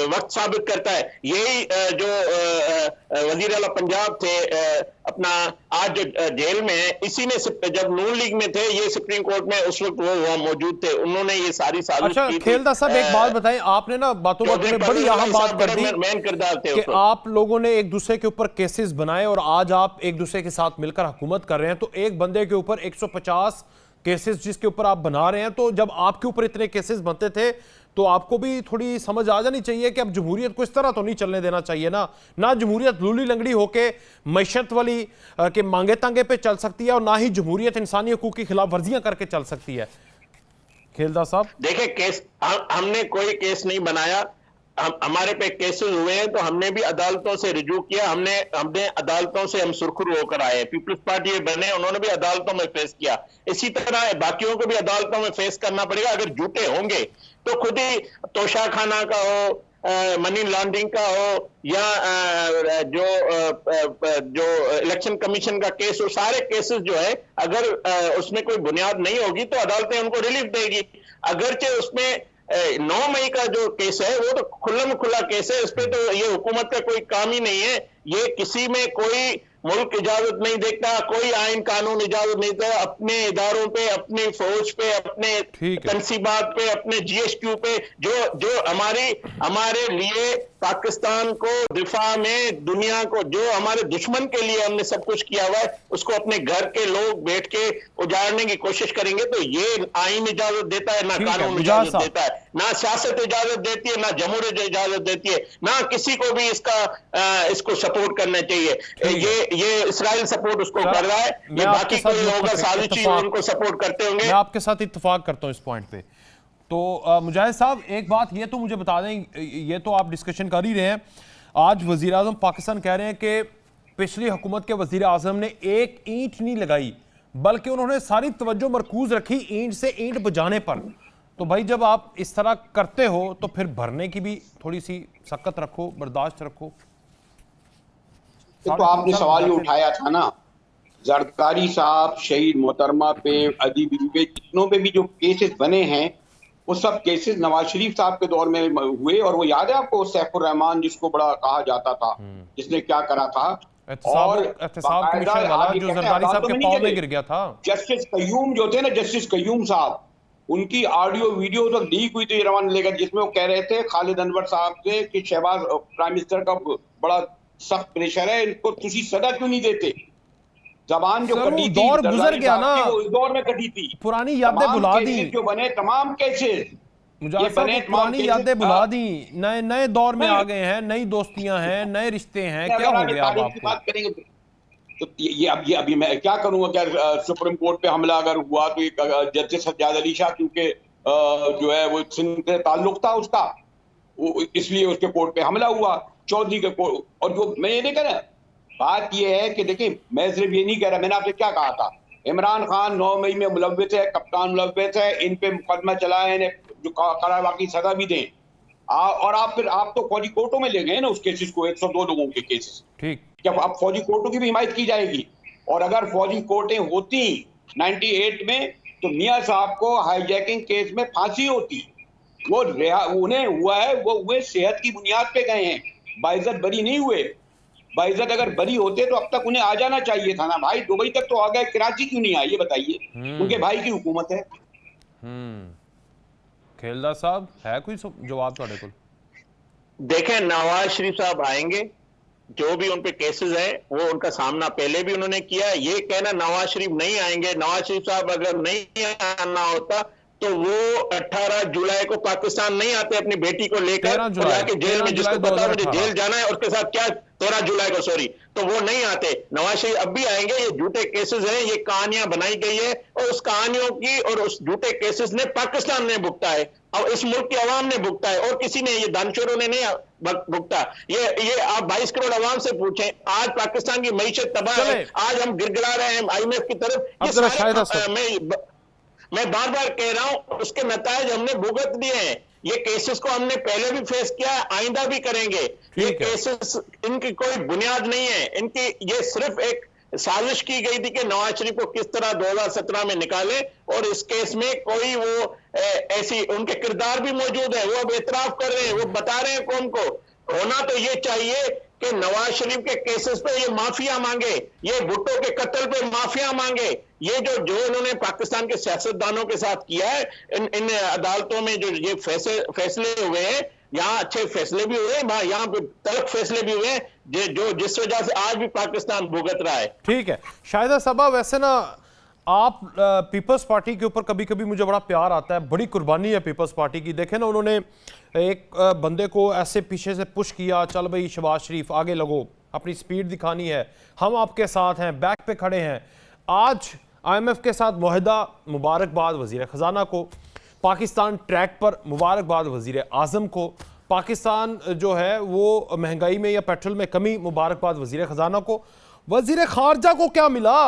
वक्त साबित करता है। यही जो वजीर आला पंजाब थे अपना, आज जो जेल में है, इसी ने जब नून लीग में थे, ये सुप्रीम कोर्ट में उस वक्त वो वहां मौजूद थे, उन्होंने ये सारी साजिश की थी। खेलदा साहब एक बात बताएं, आपने ना बातों बातों में बड़ी अहम बात कर दी मेन किरदार थे कि आप लोगों ने एक दूसरे के ऊपर केसेस बनाए और आज आप एक दूसरे के साथ मिलकर हुकूमत कर रहे हैं। तो एक बंदे के ऊपर 150 केसेस जिसके ऊपर आप बना रहे हैं, तो जब आपके ऊपर इतने केसेस बनते थे तो आपको भी थोड़ी समझ आ जानी चाहिए कि अब जमहूरियत को इस तरह तो नहीं चलने देना चाहिए ना जमहूरियत लूली लंगड़ी होके मैशत वाली के मांगे तांगे पे चल सकती है, और ना ही जमहूरियत इंसानी हकूक की खिलाफ वर्जियां करके चल सकती है। खेलदा साहब देखिए, केस हमने कोई केस नहीं बनाया, हमारे पे केसेस हुए हैं तो हमने भी अदालतों से रिजू किया, हमने अदालतों से हम सुरखरू होकर आए। पीपल्स पार्टी बने, उन्होंने भी अदालतों में फेस किया, इसी तरह बाकियों को भी अदालतों में फेस करना पड़ेगा। अगर झूठे होंगे तो खुद ही तोशाखाना का हो, मनी लॉन्ड्रिंग का हो, या जो इलेक्शन कमीशन का केस हो, सारे केसेस जो है अगर उसमें कोई बुनियाद नहीं होगी तो अदालतें उनको रिलीफ देगी। अगरचे उसमें 9 मई का जो केस है वो तो खुल्लम खुला केस है, इस पे तो ये हुकूमत का कोई काम ही नहीं है। ये किसी में कोई मुल्क इजाजत नहीं देता, कोई आइन कानून इजाजत नहीं देता। अपने इदारों पे, अपनी फौज पे, अपने तनसीबात पे, अपने GSQ पे, जो हमारे लिए पाकिस्तान को दिफा में, दुनिया को, जो हमारे दुश्मन के लिए हमने सब कुछ किया हुआ है, उसको अपने घर के लोग बैठ के उजाड़ने की कोशिश करेंगे तो ये आइन इजाजत देता है, ना कानून इजाजत देता है, ना सियासत इजाजत देती है, ना जमहूरियत इजाजत देती है, ना किसी को भी इसको सपोर्ट करना चाहिए। ये इस्राइल सपोर्ट उसको कर रहा है, ये बाकी कोई लोग साजिशी उनको सपोर्ट करते होंगे। मैं आपके साथ इत्तेफाक करता हूं इस पॉइंट पे। तो मुजाहिद साहब एक बात ये तो मुझे बता दें, ये तो आप डिस्कशन कर ही रहे हैं, आज वजीर आजम पाकिस्तान कह रहे हैं कि पिछली हुकूमत के वजीर आजम ने एक ईंट नहीं लगाई, बल्कि उन्होंने सारी तवज्जो मरकूज रखी ईंट से ईंट बजाने पर। तो भाई जब आप इस तरह करते हो तो फिर भरने की भी थोड़ी सी सख्त रखो, बर्दाश्त रखो। तो आपने सवाल ही उठाया था ना, जरदारी साहब, शहीद मोहतरमा पे, अदीब पे, जितनों पे भी जो केसेस बने हैं वो सब केसेस नवाज शरीफ साहब के दौर में हुए। और वो याद है आपको सैफुर रहमान जिसको बड़ा कहा जाता था, जिसने क्या करा था, और जो जरदारी साहब के पांव में गिर गया था। जस्टिस कयूम जो थे ना, जस्टिस कयूम साहब, उनकी ऑडियो वीडियो तक लीक हुई थी रवान लेकर, जिसमें वो कह रहे थे खालिद अनवर साहब से कि शहबाज प्राइम मिनिस्टर का बड़ा सख्त प्रेशर है, इनको तुसी सजा क्यों नहीं देते। जबान जो सर, वो कटी थी दौर जरदारी गुजर गया साहब ना। की, वो इस दौर में कटी थी। पुरानी यादें तमाम भुला दी। केसेस जो बने, तमाम केसेस मुजाहिद ये साहब, बने, वो तमाम पुरानी केसेस यादें भुला दी, नए नए दौर में नहीं। आ गए हैं, नई दोस्तियां हैं, नए रिश्ते हैं, क्या अगर हो आगे गया अब तारीख की आपको? बात करेंगे तो ये अभी मैं क्या करूंगा, क्या सुप्रीम कोर्ट पे हमला अगर हुआ तो एक जस्टिस सज्जाद अली शाह, क्योंकि जो है वो सिंध से ताल्लुक था उसका, वो इसलिए उसके कोर्ट पे हमला हुआ, चौधरी के कोर्ट। और जो मैं ये नहीं कह रहा, बात ये है कि देखिए, मैं सिर्फ ये नहीं कह रहा, मैंने आपसे क्या कहा था, इमरान खान 9 मई में मुलव्विस है, कप्तान मुलव्विस है, इन पे मुकदमा चलाए, इन्हें जो करारवा की सजा भी दें। और आप तो फौजी कोर्टों में ले गए ना उस केसेस को, 102 लोगों के केसेस। ठीक। जब अब फौजी कोर्टों की भी हिमायत की जाएगी, और अगर फौजी कोर्टें होती 98 में, तो मियां साहब को हाईजैकिंग केस में फांसी होती। वो उन्हें हुआ है, वो सेहत की बुनियाद पे गए हैं, बाइज्जत बरी नहीं हुए। बाइज्जत अगर बरी होते तो अब तक उन्हें आ जाना चाहिए था ना भाई, दुबई तक तो आ गए, कराची क्यों नहीं आए ये बताइए? उनके भाई की हुकूमत है। खेलदा साहब, है कोई जवाब ਤੁਹਾਡੇ ਕੋਲ? देखें, नवाज शरीफ साहब आएंगे, जो भी उन पे केसेस है वो उनका सामना पहले भी उन्होंने किया है। ये कहना नवाज शरीफ नहीं आएंगे, नवाज शरीफ साहब अगर नहीं आना होता तो वो 18 जुलाई को पाकिस्तान नहीं आते अपनी बेटी को लेकर, 13 जुलाई, जाके जेल में, जिसको 13 पता मुझे 2018 जेल जाना है, उसके साथ क्या 13 जुलाई को, सॉरी, तो वो नहीं आते। नवाज शरीफ अब भी आएंगे। ये झूठे केसेस हैं, ये कहानियां बनाई गई है, और उस कहानियों की और उस झूठे केसेस ने पाकिस्तान ने भुगता है, और इस मुल्क की आवाम ने भुगता है, और किसी ने, ये दानशूरों ने नहीं भुगता। ये आप 22 करोड़ आवाम से पूछें, आज पाकिस्तान की मईशत तबाह है, आज हम गिड़गिड़ा रहे हैं IMF की तरफ। ये सारे मैं बार बार कह रहा हूं, उसके नतायज हमने भुगत दिए हैं। ये केसेस को हमने पहले भी फेस किया है, आइंदा भी करेंगे। ये केसेस, इनकी कोई बुनियाद नहीं है, इनकी ये सिर्फ एक साजिश की गई थी कि नवाज शरीफ को किस तरह 2017 में निकाले, और इस केस में कोई वो ऐसी, उनके किरदार भी मौजूद है, वो अब एतराफ कर रहे हैं, वो बता रहे हैं कौन को। होना तो ये चाहिए कि नवाज शरीफ के केसेस पे ये माफिया मांगे, ये भुट्टो के कत्ल पे माफिया मांगे। ये जो इन्होंने पाकिस्तान के सियासतदानों के साथ किया है, इन अदालतों में जो ये फैसले हुए हैं, यहाँ अच्छे फैसले भी हुए हैं, यहाँ पे तल्ख फैसले भी हुए हैं, जो जिस वजह से आज भी पाकिस्तान भुगत रहा है। ठीक है शाहिदा साहबा, वैसे ना आप पीपल्स पार्टी के ऊपर कभी कभी मुझे बड़ा प्यार आता है, बड़ी कुर्बानी है पीपल्स पार्टी की। देखें ना, उन्होंने एक बंदे को ऐसे पीछे से पुश किया, चल भाई शहबाज शरीफ आगे लगो, अपनी स्पीड दिखानी है, हम आपके साथ हैं, बैक पे खड़े हैं। आज IMF के साथ मुआहदा, मुबारकबाद वज़ीर ख़जाना को, पाकिस्तान ट्रैक पर, मुबारकबाद वज़ीर आज़म को, पाकिस्तान जो है वो महंगाई में या पेट्रोल में कमी, मुबारकबाद वज़ीर ख़जाना को। वज़ीर ख़ारजा को क्या मिला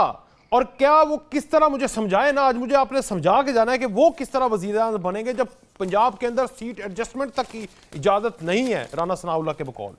और क्या वो किस तरह, मुझे समझाए ना, आज मुझे आपने समझा के जाना है कि वो किस तरह वज़ीर आज़म बनेंगे जब पंजाब के अंदर सीट एडजस्टमेंट तक की इजाज़त नहीं है राना सनाउल्लाह के बकौल।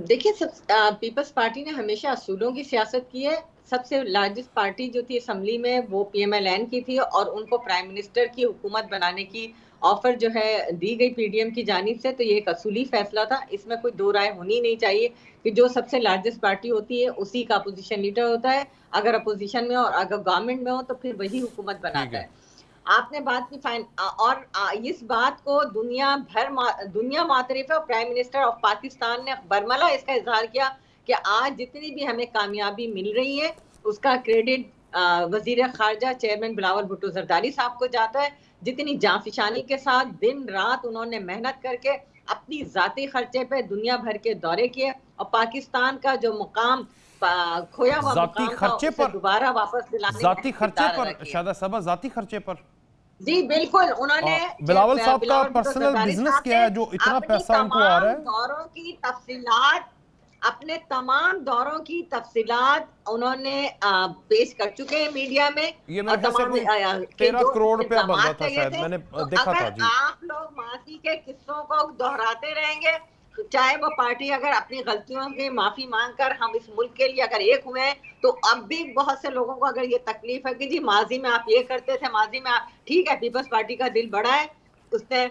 देखिए, पीपल्स पार्टी ने हमेशा असूलों की सियासत की है। सबसे लार्जेस्ट पार्टी जो थी असम्बली में वो PMLN की थी, और उनको प्राइम मिनिस्टर की हुकूमत बनाने की ऑफर जो है दी गई PDM की जानिब से। तो ये एक असूली फैसला था, इसमें कोई दो राय होनी नहीं चाहिए कि जो सबसे लार्जेस्ट पार्टी होती है उसी का अपोजिशन लीडर होता है। अगर अपोजिशन में और अगर गवर्नमेंट में हो तो फिर वही हुकूमत बनाता है। आपने बात की और इस बात को दुनिया मातरिफ है, और प्राइम मिनिस्टर ऑफ पाकिस्तान ने बरमला इसका इजहार किया कि आज जितनी भी हमें कामयाबी मिल रही है उसका क्रेडिट वजीर खारजा चेयरमैन बिलावल भुट्टो जरदारी साहब को जाता है। जितनी जांफिशानी के साथ दिन रात उन्होंने मेहनत करके अपनी जाती खर्चे पे दुनिया भर के दौरे किए, और पाकिस्तान का जो मुकाम खोया हुआ जाती खर्चे पर दोबारा वापस दिलाने, जाती खर्चे पर, शायदा साहबा, जाती खर्चे पर, जी बिल्कुल, उन्होंने बिलावल साहब का पर्सनल बिजनेस क्या है जो इतना पैसा उनको आ रहा है? दौरों की तफसीलात, अपने तमाम दौरों की तफसीलात उन्होंने पेश कर चुके हैं मीडिया में। ये मेरे ख्याल से 13 करोड़ रुपया बनता था शायद, मैंने देखा था जी। आप लोग माफी के किस्सों को दोहराते रहेंगे, चाहे वो पार्टी अगर अपनी गलतियों की माफी मांगकर हम इस मुल्क के लिए अगर एक हुए हैं, तो अब भी बहुत से लोगों को अगर ये तकलीफ है कि जी माजी में आप ये करते थे, माजी में आप, ठीक है, पीपल्स पार्टी का दिल बड़ा है, उसने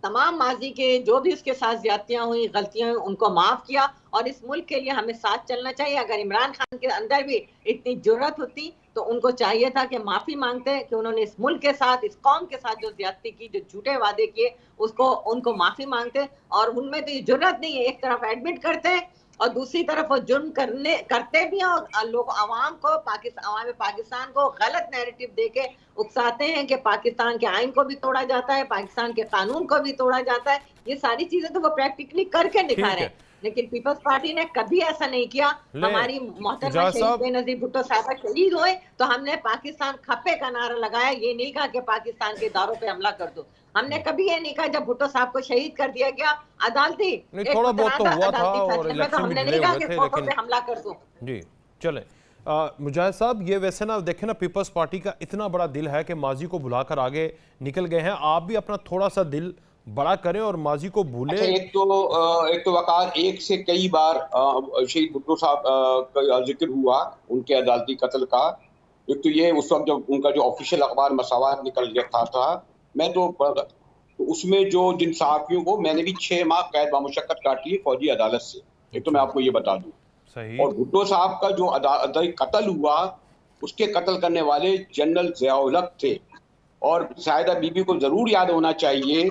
तमाम माजी के जो भी उसके साथ ज्यादतियां हुई, गलतियां हुई, उनको माफ किया, और इस मुल्क के लिए हमें साथ चलना चाहिए। अगर इमरान खान के अंदर भी इतनी जुर्रत होती तो उनको चाहिए था कि माफी मांगते कि उन्होंने इस मुल्क के साथ, इस कौम के साथ जो ज्यादती की, जो झूठे वादे किए, उनको माफी मांगते। और उनमें तो ये जुर्रत नहीं है, एक तरफ एडमिट करते और दूसरी तरफ वो जुर्म करते भी हैं और लोग आवाम को पाकिस्तान को गलत नैरेटिव देके उकसाते हैं कि पाकिस्तान के आइन को भी तोड़ा जाता है, पाकिस्तान के कानून को भी तोड़ा जाता है। ये सारी चीजें तो वो प्रैक्टिकली करके दिखा रहे हैं, लेकिन पीपल्स पार्टी ने कभी ऐसा नहीं किया। हमारी मोहतरमा शहीद बेनजीर भुट्टो साहब शहीद हुए तो हमने पाकिस्तान खप्पे का नारा लगाया, ये नहीं कहा कि पाकिस्तान के इदारों पे हमला कर दो। हमने कभी ये नहीं कहा जब भुट्टो साहब को शहीद कर दिया गया अदालती थोड़ा बहुत तो हुआ था और इलेक्शन हमने नहीं कहा कि लेकिन हमला कर दो। जी चले मुजाहिद साहब, ये वैसे ना देखें ना, पीपल्स पार्टी का इतना बड़ा दिल है कि माजी को भुलाकर आगे निकल गए हैं। आप भी अपना थोड़ा सा दिल बड़ा करें और माजी को भूलें। अच्छा, एक तो वकार एक से कई बार शहीद भुट्टो साहब का जिक्र हुआ, उनके अदालती कत्ल का। एक तो ये उस वक्त जब उनका जो ऑफिशियल अखबार मसावात निकल गया था मैं तो उसमें जो जिन सहाफियों को मैंने भी 6 माह कैद बामुशक्कत काटी है फौजी अदालत से, एक तो मैं आपको ये बता दूं। सही। और भुट्टो साहब का जो अदालती कत्ल हुआ, उसके कत्ल करने वाले जनरल ज़ियाउल हक थे। और शायदा बीबी को जरूर याद होना चाहिए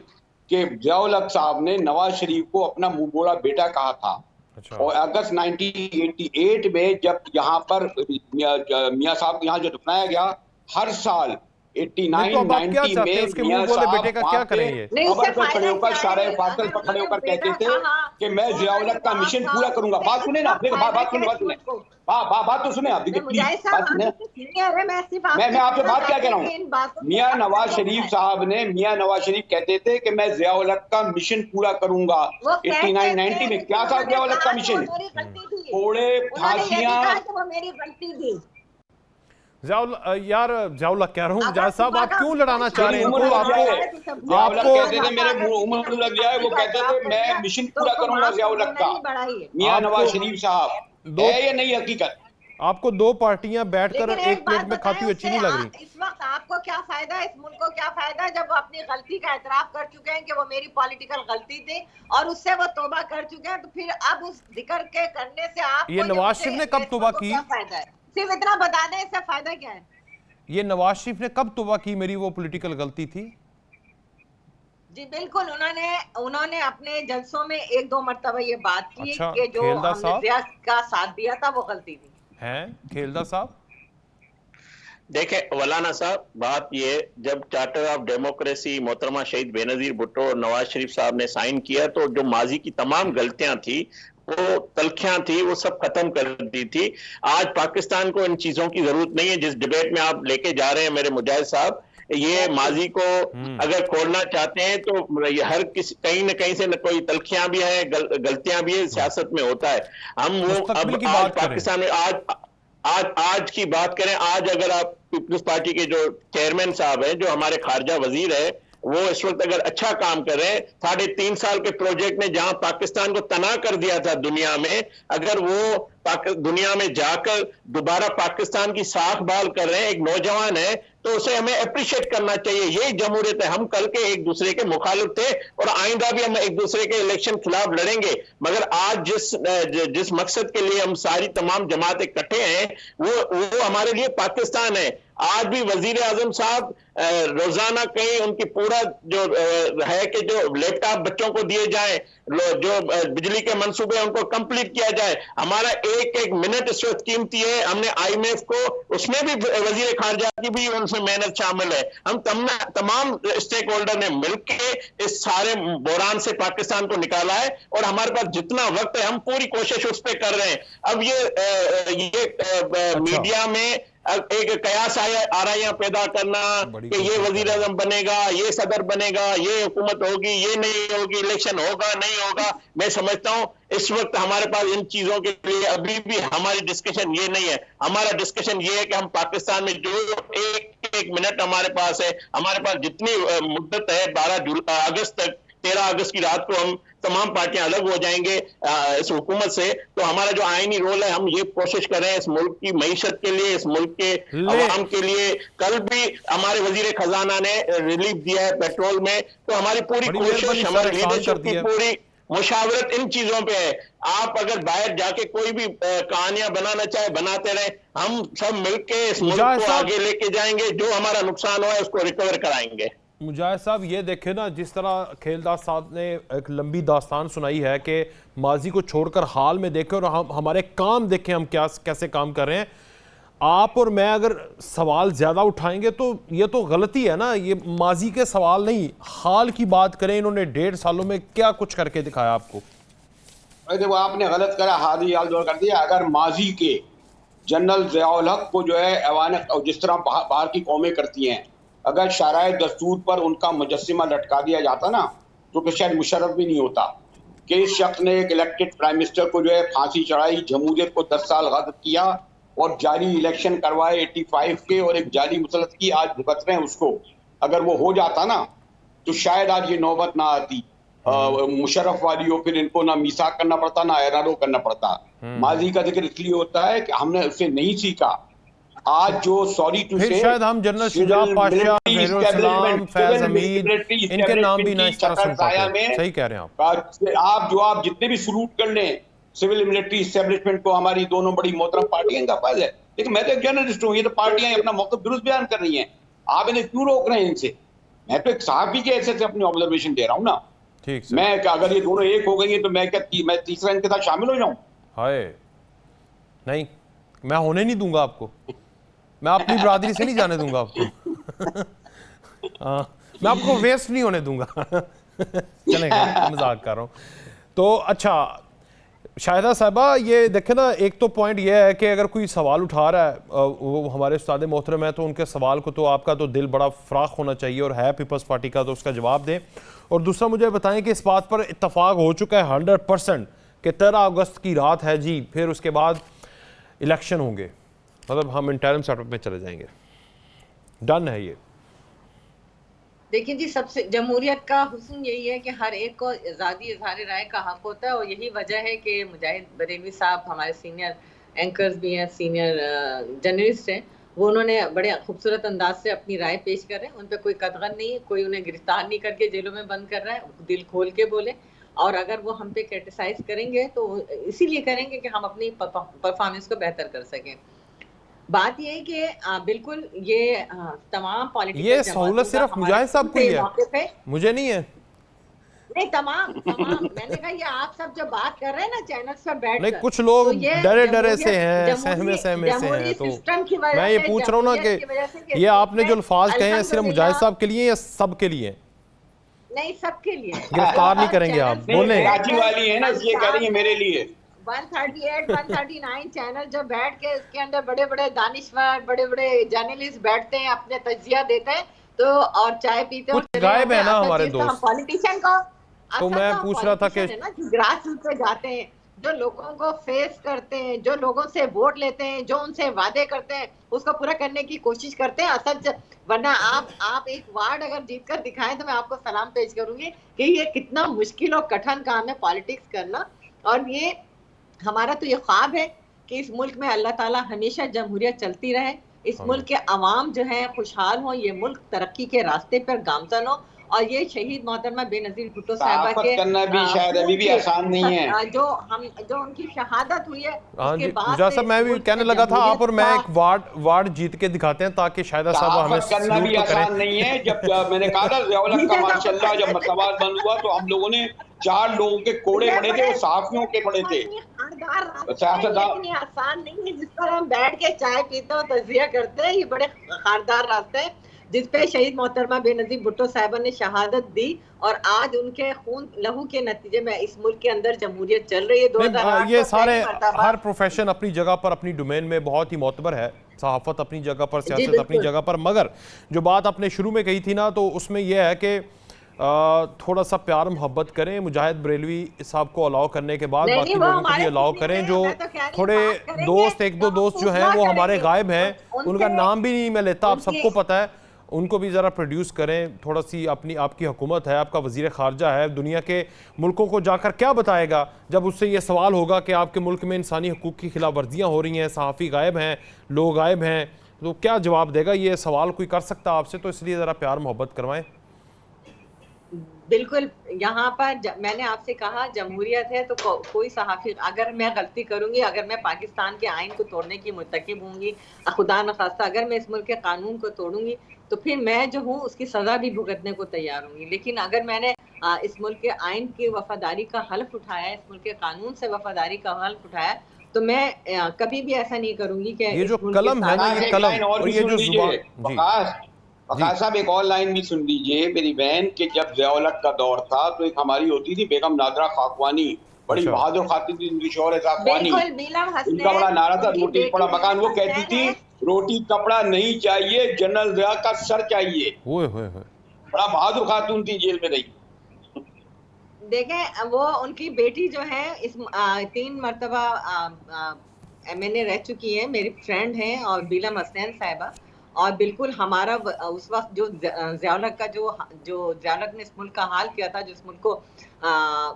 कि ज़ियाउल हक साहब ने नवाज शरीफ को अपना मुंह बोला बेटा कहा था। अच्छा। और अगस्त 1988 में जब यहाँ पर मियाँ साहब को यहाँ जो दफनाया गया, हर साल 89, 90 में उसके मुंह बोले बेटे का क्या करेंगे? खबर पर खड़े होकर सारे फासिल पर खड़े होकर कहते थे कि मैं ज़ियाउल हक का मिशन पूरा करूंगा। बात सुने ना, बात सुने बात तो सुने आप, बात सुने। मैं आपसे बात क्या कह रहा हूँ, मियाँ नवाज शरीफ साहब ने, मियाँ नवाज शरीफ कहते थे कि मैं ज़ियाउल हक का मिशन पूरा करूंगा। 89, 90 में क्या था ज़ियाउल हक का मिशन? थोड़े फांसियां। मेरी गलती थी ज़ियाउल हक कह रहा हूँ। मुजाहिद साहब, आप क्यों लड़ाना चाह रहे हैं इनको? आपको कहते थे मेरे उम्र लग जाए, वो कहते थे मैं मिशन पूरा करूंगा ज़ियाउल हक का। मियाँ नवाज शरीफ साहब है ये नहीं हकीकत। आपको 2 पार्टियां बैठकर एक प्लेट में खाती हुई अच्छी नहीं लग रही? इस वक्त आपको क्या फायदा, इस मुल्क को क्या फायदा जब वो अपनी गलती का एतराफ कर चुके हैं कि वो मेरी पॉलिटिकल गलती थी और उससे वो तौबा कर चुके हैं, तो फिर अब उस जिक्र के करने से आप ये नवाज शरीफ ने कब तौबा की? फायदा है? सिर्फ इतना बता दें, इससे फायदा क्या है? ये नवाज शरीफ ने कब तौबा की मेरी वो पॉलिटिकल गलती थी? जी बिल्कुल, उन्होंने अपने जलसों में 1-2 मरतबा ये बात की। अच्छा, कि जो खेलदा साहब का साथ दिया था वो गलती थी। हैं खेलदा साहब? देखें वलाना साहब, बात ये, जब चार्टर ऑफ डेमोक्रेसी मोहतरमा शहीद बेनजीर भुट्टो और नवाज शरीफ साहब ने साइन किया, तो जो माजी की तमाम गलतियां थी, वो तलखियां थी, वो सब खत्म कर दी थी। आज पाकिस्तान को इन चीजों की जरूरत नहीं है जिस डिबेट में आप लेके जा रहे हैं मेरे मुजाहिद साहब। ये माजी को अगर खोलना चाहते हैं तो हर किसी कहीं न कहीं से न कोई तलखियां भी है, गलतियां भी है, सियासत में होता है। हम वो अब आज पाकिस्तान में आज की बात करें, आज अगर आप पीपल्स पार्टी के जो चेयरमैन साहब हैं, जो हमारे खारजा वजीर है, वो इस वक्त अगर अच्छा काम कर रहे हैं, 3.5 साल के प्रोजेक्ट ने जहां पाकिस्तान को तना कर दिया था दुनिया में, अगर वो दुनिया में जाकर दोबारा पाकिस्तान की साख बाल कर रहे हैं, एक नौजवान है, तो उसे हमें अप्रिशिएट करना चाहिए। यही जमहूरियत है। हम कल के एक दूसरे के मुखालिफ थे और आइंदा भी हम एक दूसरे के इलेक्शन खिलाफ लड़ेंगे, मगर आज जिस मकसद के लिए हम सारी तमाम जमातें इकट्ठे हैं, वो हमारे लिए पाकिस्तान है। आज भी वजीर आजम साहब रोजाना कहीं उनकी पूरा जो है कि जो लैपटॉप बच्चों को दिए जाए, जो बिजली के मंसूबे उनको कंप्लीट किया जाए। हमारा एक मिनट इस वक्त कीमती है। हमने IMF को, उसमें भी वजीर खारजा की भी उनसे मेहनत शामिल है। हम तमाम स्टेक होल्डर ने मिलकर इस सारे बहरान से पाकिस्तान को निकाला है और हमारे पास जितना वक्त है हम पूरी कोशिश उस पर कर रहे हैं। अब ये मीडिया में एक कयास आराइयां पैदा करना कि ये वजीर आजम बनेगा, ये सदर बनेगा, ये हुकूमत होगी, ये नहीं होगी, इलेक्शन होगा नहीं होगा, मैं समझता हूं इस वक्त हमारे पास इन चीजों के लिए अभी भी हमारी डिस्कशन ये नहीं है। हमारा डिस्कशन ये है कि हम पाकिस्तान में जो एक मिनट हमारे पास है, हमारे पास जितनी मुद्दत है 12 अगस्त तक, 13 अगस्त की रात को हम तमाम पार्टियां अलग हो जाएंगे इस हुकूमत से, तो हमारा जो आईनी रोल है हम ये कोशिश कर रहे हैं इस मुल्क की मईशत के लिए, इस मुल्क के अवाम के लिए। कल भी हमारे वजीर खजाना ने रिलीफ दिया है पेट्रोल में, तो हमारी पूरी कोशिश, हमारी लीडरशिप की पूरी मुशावरत इन चीजों पे है। आप अगर बाहर जाके कोई भी कहानियां बनाना चाहे बनाते रहे, हम सब मिलके इस मुल्क को आगे लेके जाएंगे, जो हमारा नुकसान हुआ है उसको रिकवर कराएंगे। मुजाहिद साहब ये देखे ना, जिस तरह खेलदास साहब ने एक लंबी दास्तान सुनाई है कि माजी को छोड़कर हाल में देखें और हम हमारे काम देखें, हम कैसे काम कर रहे हैं। आप और मैं अगर सवाल ज़्यादा उठाएंगे तो ये तो गलती है ना। ये माजी के सवाल नहीं, हाल की बात करें। इन्होंने 1.5 सालों में क्या कुछ करके दिखाया आपको? देखो, आपने गलत करा, हाल ही हाल जोड़ कर दिया। अगर माजी के जनरल ज़ियाउल हक को जो है ऐवान, जिस तरह बाहर की कौमें करती हैं, अगर शराय दस्तूर पर उनका मुजस्सिमा लटका दिया जाता ना, तो फिर शायद मुशर्रफ भी नहीं होता कि इस शख्स ने एक इलेक्टेड प्राइम मिनिस्टर को जो है फांसी चढ़ाई, जमहूरियत को 10 साल गद्र किया और जाली इलेक्शन करवाए 85 के, और एक जाली मुसलत की आज भुगत रहे हैं उसको। अगर वो हो जाता ना तो शायद आज ये नौबत ना आती मुशर्रफ वाली हो, फिर इनको ना मीसाक करना पड़ता ना एरारो करना पड़ता। माजी का जिक्र इसलिए होता है कि हमने उससे नहीं सीखा। आज जो सॉरी टू से शायद हम जनरल शुजा पाशा, ज़हीरुल-इस्लाम, फैज हमीद, इनके नाम भी ना इस तरह सुन पाते। सही कह रहे हैं आप जितने भी सलूट कर लें सिविल मिलिट्री इस्टेब्लिशमेंट को, हमारी दोनों बड़ी मोहतरम पार्टियां का फर्ज है। लेकिन मैं तो एक जर्नलिस्ट हूँ, ये तो पार्टियां अपना मौक़िफ़ दुरुस्त बयान कर रही हैं, आप इन्हें क्यों रोक रहे हैं इनसे? मैं तो एक सहाफ़ी के ऐसे से अपनी ऑब्जर्वेशन दे रहा हूँ ना। ठीक, मैं अगर ये दोनों एक हो गई है तो मैं मैं तीसरा इनके साथ शामिल हो जाऊं? हाय नहीं, मैं होने नहीं दूंगा आपको। मैं अपनी बरादरी से नहीं जाने दूंगा आपको। मैं आपको वेस्ट नहीं होने दूंगा। चलेगा, मजाक कर रहा हूँ। तो अच्छा शाहिदा साहिबा, ये देखे ना, एक तो पॉइंट ये है कि अगर कोई सवाल उठा रहा है, वो हमारे उस्ताद मोहतरम है, तो उनके सवाल को तो आपका तो दिल बड़ा फ्राख होना चाहिए और है पीपल्स पार्टी का, तो उसका जवाब दें। और दूसरा मुझे बताएं कि इस बात पर इत्तफाक हो चुका है 100% कि 13 अगस्त की रात है जी, फिर उसके बाद इलेक्शन होंगे, मतलब हम इंटरिम सेटअप में चले जाएंगे, डन है ये? देखिए जी, सबसे जमहूरियत का हुस्न यही है कि हर एक को आज़ादी इज़हार राय का हक होता है, और यही वजह है कि मुजाहिद बरेलवी साहब हमारे सीनियर एंकर्स भी हैं, सीनियर जर्नलिस्ट हैं, वो उन्होंने बड़े खूबसूरत अंदाज से अपनी राय पेश कर रहे हैं। उन पर कोई कतगन नहीं है, कोई उन्हें गिरफ्तार नहीं करके जेलों में बंद कर रहा है, दिल खोल के बोले। और अगर वो हम पे क्रिटिसाइज करेंगे तो इसीलिए करेंगे कि हम अपनी परफॉर्मेंस को बेहतर कर सकें। बात ये है कि बिल्कुल ये तमाम पॉलिटिकल, ये सहूलत सिर्फ मुजाहिद साहब को ही है, मुझे नहीं है। नहीं, तमाम मैंने कहा ये आप सब जो बात कर रहे हैं ना चैनल्स पर बैठ, नहीं कुछ लोग डरे डरे से हैं, सहमे से हैं, तो मैं ये पूछ रहा हूँ ना कि ये आपने जो अल्फाज कहे हैं सिर्फ मुजाहिद साहब के लिए या सब के लिए? नहीं, सबके लिए। गिरफ्तार नहीं करेंगे आप, बोले कराची वाली है ना, इसलिए कह रही है मेरे लिए। 138, 139 चैनल जो बैठ के उसके अंदर बड़े बड़े दानिश्वर, बड़े बड़े जर्नलिस्ट बैठते हैं, अपने तजिया देते हैं, तो और चाय पीते हैं। गायब है ना हमारे दोस्त पॉलिटिशियन को, तो मैं पूछ रहा था कि ग्रास रूट पे जाते हैं, जो लोगों को फेस करते हैं, जो लोगों से वोट लेते हैं, जो उनसे वादे करते हैं उसको पूरा करने की कोशिश करते हैं असल। वरना आप एक वार्ड अगर जीत कर दिखाएं तो मैं आपको सलाम पेश करूंगी कि ये कितना मुश्किल और कठिन काम है पॉलिटिक्स करना। और ये हमारा तो ये ख्वाब है कि इस मुल्क में अल्लाह ताला हमेशा जमहूरियत चलती रहे, इस मुल्क के अवाम जो है खुशहाल हो, ये मुल्क तरक्की के रास्ते पर गामजन हो। और ये शहीद मोहतरमा बेनज़ीर भुट्टो साहिबा के करना भी शायद अभी भी आसान नहीं है, जो उनकी शहादत हुई है उसके बाद से मैं भी कहने लगा था आप और मैं एक वार्ड जीत के दिखाते हैं ताकि शायद साहब हमें करना भी आसान नहीं है। जब मैंने कहा था ज़ियाउल हक का माशाल्लाह जब मसवाद बंद हुआ तो हम लोगों ने 4 लोगों के कोड़े पड़े थे, वो सहाफ़ियों के पड़े थे। आसान नहीं है जिस पर हम बैठ के चाय पीते हैं, तज़िया करते हैं, ये बड़े खारदार रास्ते हैं जिस पे शहीद मोहतरमा बेनज़ीर भुट्टो साहिबा ने शहादत दी, और आज उनके खून लहू के नतीजे में इस मुल्क के अंदर जमहूरियत चल रही है। 2008 ये सारे हर प्रोफेशन अपनी जगह पर, अपनी डोमेन में बहुत ही मोतबर है, सहाफत अपनी जगह पर, सियासत अपनी जगह पर, मगर जो बात आपने शुरू में कही थी ना, तो उसमें यह है कि थोड़ा सा प्यार मोहब्बत करें। मुजाहिद बरेलवी साहब को अलाउ करने के बाद बाकी लोगों को भी अलाउ करें। जो थोड़े दोस्त, एक दो दोस्त जो हैं वो हमारे गायब हैं, उनका नाम भी नहीं मैं लेता, आप सबको पता है, उनको भी ज़रा प्रोड्यूस करें। थोड़ा सी अपनी, आपकी हुकूमत है, आपका वज़ीर ख़ारजा है, दुनिया के मुल्कों को जाकर क्या बताएगा जब उससे ये सवाल होगा कि आपके मुल्क में इंसानी हकूक़ की खिलाफ वर्जियाँ हो रही हैं, सहाफ़ी गायब हैं, लोग गायब हैं, तो क्या जवाब देगा? ये सवाल कोई कर सकता है आपसे, तो इसलिए ज़रा प्यार मोहब्बत करवाएं। बिल्कुल। यहाँ पर मैंने आपसे कहा जमहूरियत है तो कोई सहाफ़ी, अगर मैं गलती करूंगी, अगर मैं पाकिस्तान के आइन को तोड़ने की मुर्तकिब होंगी, खुदा न खास्ता अगर मैं इस मुल्क के कानून को तोड़ूंगी, तो फिर मैं जो हूँ उसकी सजा भी भुगतने को तैयार हूँगी। लेकिन अगर मैंने इस मुल्क के आइन की वफादारी का हल्फ उठाया, इस मुल्क के कानून से वफादारी का हल्फ उठाया, तो मैं कभी भी ऐसा नहीं करूंगी कि ये जो कलम है ना, ये एक कलम लाइन और और भी ये सुन जो लीजिए जुबान जी वकास साहब, एक और लाइन भी सुन लीजिए मेरी बहन के। जब ज़िया-उल-हक का दौर था तो एक हमारी होती थी बेगम नादरा खाकवानी, बड़ी अच्छा। बहादुर खातिन थी, उनकी शौहर है खाकवानी। बिल्कुल बीलम हसनैन, उनका बड़ा नारा था, उनकी रोटी बेटी कपड़ा मकान। वो बीलम कहती हसनैन थी है। रोटी कपड़ा नहीं चाहिए, जनरल ज़िया का सर चाहिए। ओए बड़ा बहादुर खातून थी, जेल में रही। देखें, वो उनकी बेटी जो है इस 3 मरतबा MNA रह चुकी है, मेरी फ्रेंड हैं, और बीलम हसनैन साहिबा। और बिल्कुल हमारा उस वक्त जो ज़िया-उल-हक का जो ज़िया-उल-हक ने इस मुल्क का हाल किया था, जो इस मुल्क को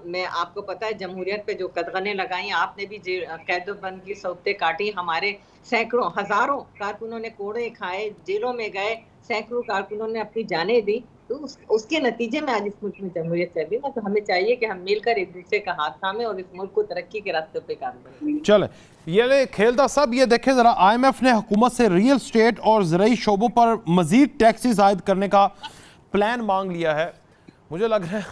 मैं आपको पता है जमहूरियत पे जो कदगनें लगाई, आपने भी कैदोबंद की सौतें काटी, हमारे सैकड़ों हजारों कारकुनों ने कोड़े खाए, जेलों में गए, सैकड़ों कारकुनों ने अपनी जानें दी। तो उसके नतीजे में आज इस मुल्क में जमहूरियत चल रही है। तो हमें चाहिए कि हम मिलकर एक दूसरे का हाथ थामें और इस मुल्क को तरक्की के रास्ते पे काम करें। चले। ये खेलदा साहब, ये देखें ज़रा, IMF ने हुकूमत से रियल स्टेट और ज़राई शोबों पर मज़ीद टैक्सेस आयद करने का प्लान मांग लिया है। मुझे लग रहा है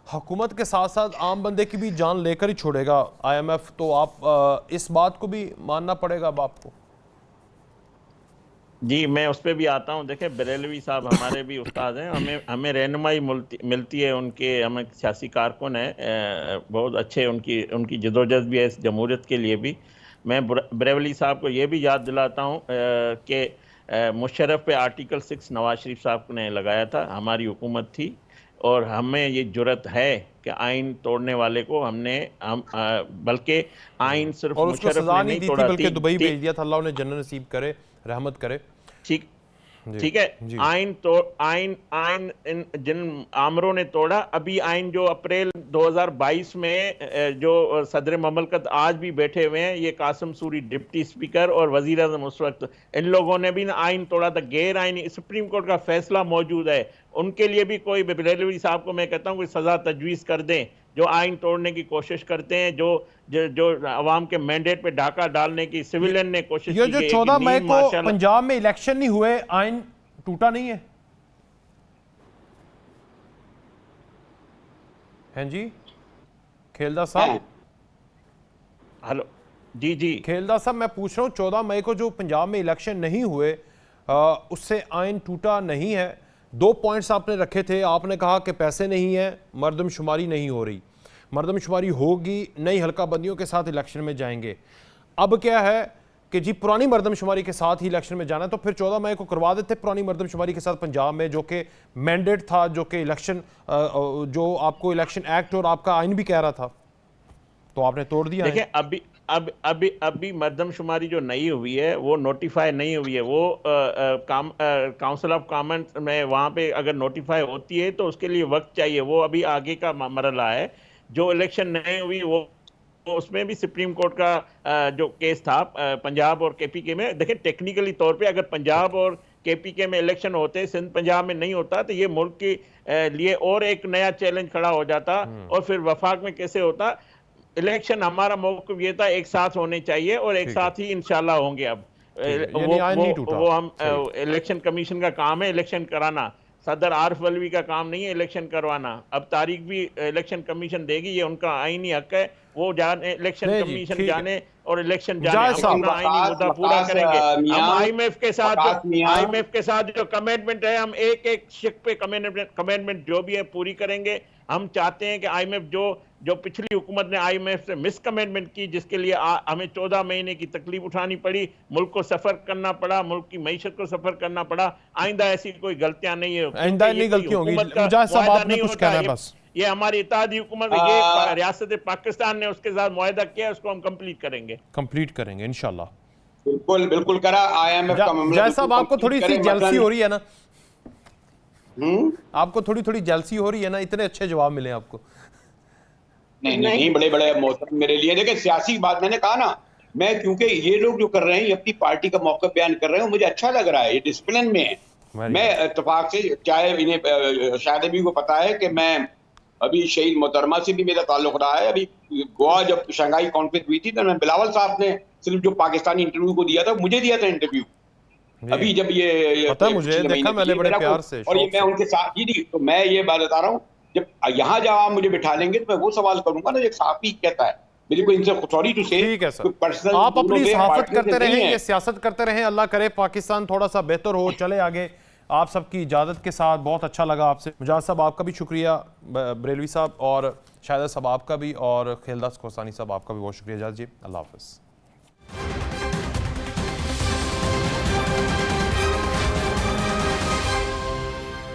हुकूमत के साथ साथ आम बंदे की भी जान लेकर ही छोड़ेगा IMF। तो आप इस बात को भी मानना पड़ेगा अब आपको। जी, मैं उस पर भी आता हूँ। देखें, बरेलवी साहब हमारे भी उस्ताद हैं, हमें रहनुमाई मिलती है उनके, हमें सियासी कारकुन है, बहुत अच्छे, उनकी जदोजहद भी है इस जमहूरियत के लिए भी। मैं बरेलवी साहब को ये भी याद दिलाता हूँ कि मुशर्रफ पे आर्टिकल 6 नवाज शरीफ साहब ने लगाया था, हमारी हुकूमत थी, और हमें ये जुर्रत है कि आइन तोड़ने वाले को बल्कि आइन सिर्फ और उसको मुशर्रफ सजा ने नहीं नहीं दी थी, तोड़ा, बल्कि दुबई भेज दिया था। अल्लाह उन्हें जन्नत नसीब करे, रहमत करे। ठीक है। आइन जिन आमरों ने तोड़ा, अभी आइन जो अप्रैल 2022 में जो सदर ममलकत आज भी बैठे हुए हैं, ये कासिम सूरी डिप्टी स्पीकर और वजीर आज़म उस वक्त, इन लोगों ने भी आइन तोड़ा था। गैर आइनी सुप्रीम कोर्ट का फैसला मौजूद है, उनके लिए भी कोई बरेलवी साहब को मैं कहता हूँ कोई सजा तजवीज़ कर दें जो आइन तोड़ने की कोशिश करते हैं, जो अवाम के मैंडेट पे डाका डालने की सिविलियन ने कोशिश की। ये जो 14 मई को पंजाब में इलेक्शन नहीं हुए, आइन टूटा नहीं है? हैं जी खेलदा साहब? हेलो जी खेलदा साहब, मैं पूछ रहा हूँ 14 मई को जो पंजाब में इलेक्शन नहीं हुए, उससे आइन टूटा नहीं है। 2 पॉइंट्स आपने रखे थे। आपने कहा कि पैसे नहीं है, मरदमशुमारी नहीं हो रही। मरदमशुमारी होगी, नई हल्का बंदियों के साथ इलेक्शन में जाएंगे। अब क्या है कि जी पुरानी मरदमशुमारी के साथ ही इलेक्शन में जाना है, तो फिर 14 मई को करवा देते पुरानी मरदमशुमारी के साथ पंजाब में, जो कि मैंडेट था, जो कि इलेक्शन, जो आपको इलेक्शन एक्ट और आपका आइन भी कह रहा था, तो आपने तोड़ दिया। देखिए, अभी मरदमशुमारी जो नहीं हुई है वो नोटिफाई नहीं हुई है। वो काउंसिल ऑफ कॉमन्स में वहाँ पे अगर नोटिफाई होती है तो उसके लिए वक्त चाहिए, वो अभी आगे का मरला है। जो इलेक्शन नहीं हुई वो उसमें भी सुप्रीम कोर्ट का जो केस था पंजाब और KPK में। देखिए, टेक्निकली तौर पे अगर पंजाब और KPK में इलेक्शन होते, सिंध पंजाब में नहीं होता, तो ये मुल्क के लिए और एक नया चैलेंज खड़ा हो जाता। और फिर वफाक में कैसे होता इलेक्शन? हमारा मौक़िफ़ ये था एक साथ होने चाहिए और एक साथ ही इंशाल्लाह होंगे। अब वो हम इलेक्शन कमीशन का काम है इलेक्शन कराना, सदर आरिफ अलवी का काम नहीं है इलेक्शन करवाना। अब तारीख भी इलेक्शन कमीशन देगी, ये उनका आईनी हक है, वो जाने इलेक्शन कमीशन जाने और इलेक्शन जाने, हम अपना आईनी मुद्दा पूरा करेंगे। हम IMF के साथ जो कमिटमेंट है, हम एक शिक पे कमिटमेंट जो भी है पूरी करेंगे। हम चाहते हैं कि IMF जो पिछली हुकूमत ने IMF से मिस कमिटमेंट की, जिसके लिए हमें 14 महीने की तकलीफ उठानी पड़ी, मुल्क को सफर करना पड़ा, मुल्क की मईशत को सफर करना पड़ा। आइंदा ऐसी कोई गलतियां नहीं है, आइंदा नहीं गलती होंगी। मुजाहिद साहब, आपने कुछ कहना है? बस ये हमारी इत्तेहादी हुकूमत, ये रियासत पाकिस्तान ने उसके साथ मुआहदा किया, उसको हम कंप्लीट करेंगे इंशाल्लाह। बिल्कुल करा। IMF का मामला साहब, आपको थोड़ी सी जेलसी हो रही है ना? आपको थोड़ी जेलसी हो रही है ना? इतने अच्छे जवाब मिले आपको। नहीं, बड़े मोहतरम मेरे लिए। देखिए, सियासी बात मैंने कहा ना, मैं क्योंकि ये लोग जो कर रहे हैं, ये अपनी पार्टी का मौक़िफ़ बयान कर रहे हैं, मुझे अच्छा लग रहा है, ये डिसिप्लिन में है। मैं इत्तेफाक से, चाहे इन्हें शायद अभी को पता है कि मैं अभी शहीद मोहतरमा से भी मेरा ताल्लुक रहा है। अभी गोवा जब शंघाई कॉन्फ्रेंस हुई थी तो मैं बिलावल साहब ने सिर्फ जो पाकिस्तानी इंटरव्यू को दिया था, मुझे दिया था इंटरव्यू। अभी जब ये पता है मुझे, देखा मैंने बड़े प्यार से, और ये मैं उनके साथ जी, तो मैं ये बात बता रहा हूँ, जब यहाँ जब आप मुझे बिठा लेंगे तो मैं वो सवाल करूंगा ना, एक सहाफी कहता है, मेरे को इनसे सॉरी टू से, ठीक है सर, आप अपनी सहाफत करते रहें, ये सियासत करते रहें, अल्लाह करे पाकिस्तान थोड़ा सा बेहतर हो, चले आगे। आप सबकी इजाज़त के साथ बहुत अच्छा लगा आपसे। मुजाहिद साहब आपका भी शुक्रिया, बरेलवी साहब और शाहिद साहब आपका भी, और खेलदास कोसानी साहब आपका भी बहुत शुक्रिया। इजाज़त जी, अल्लाह हाफ़िज़।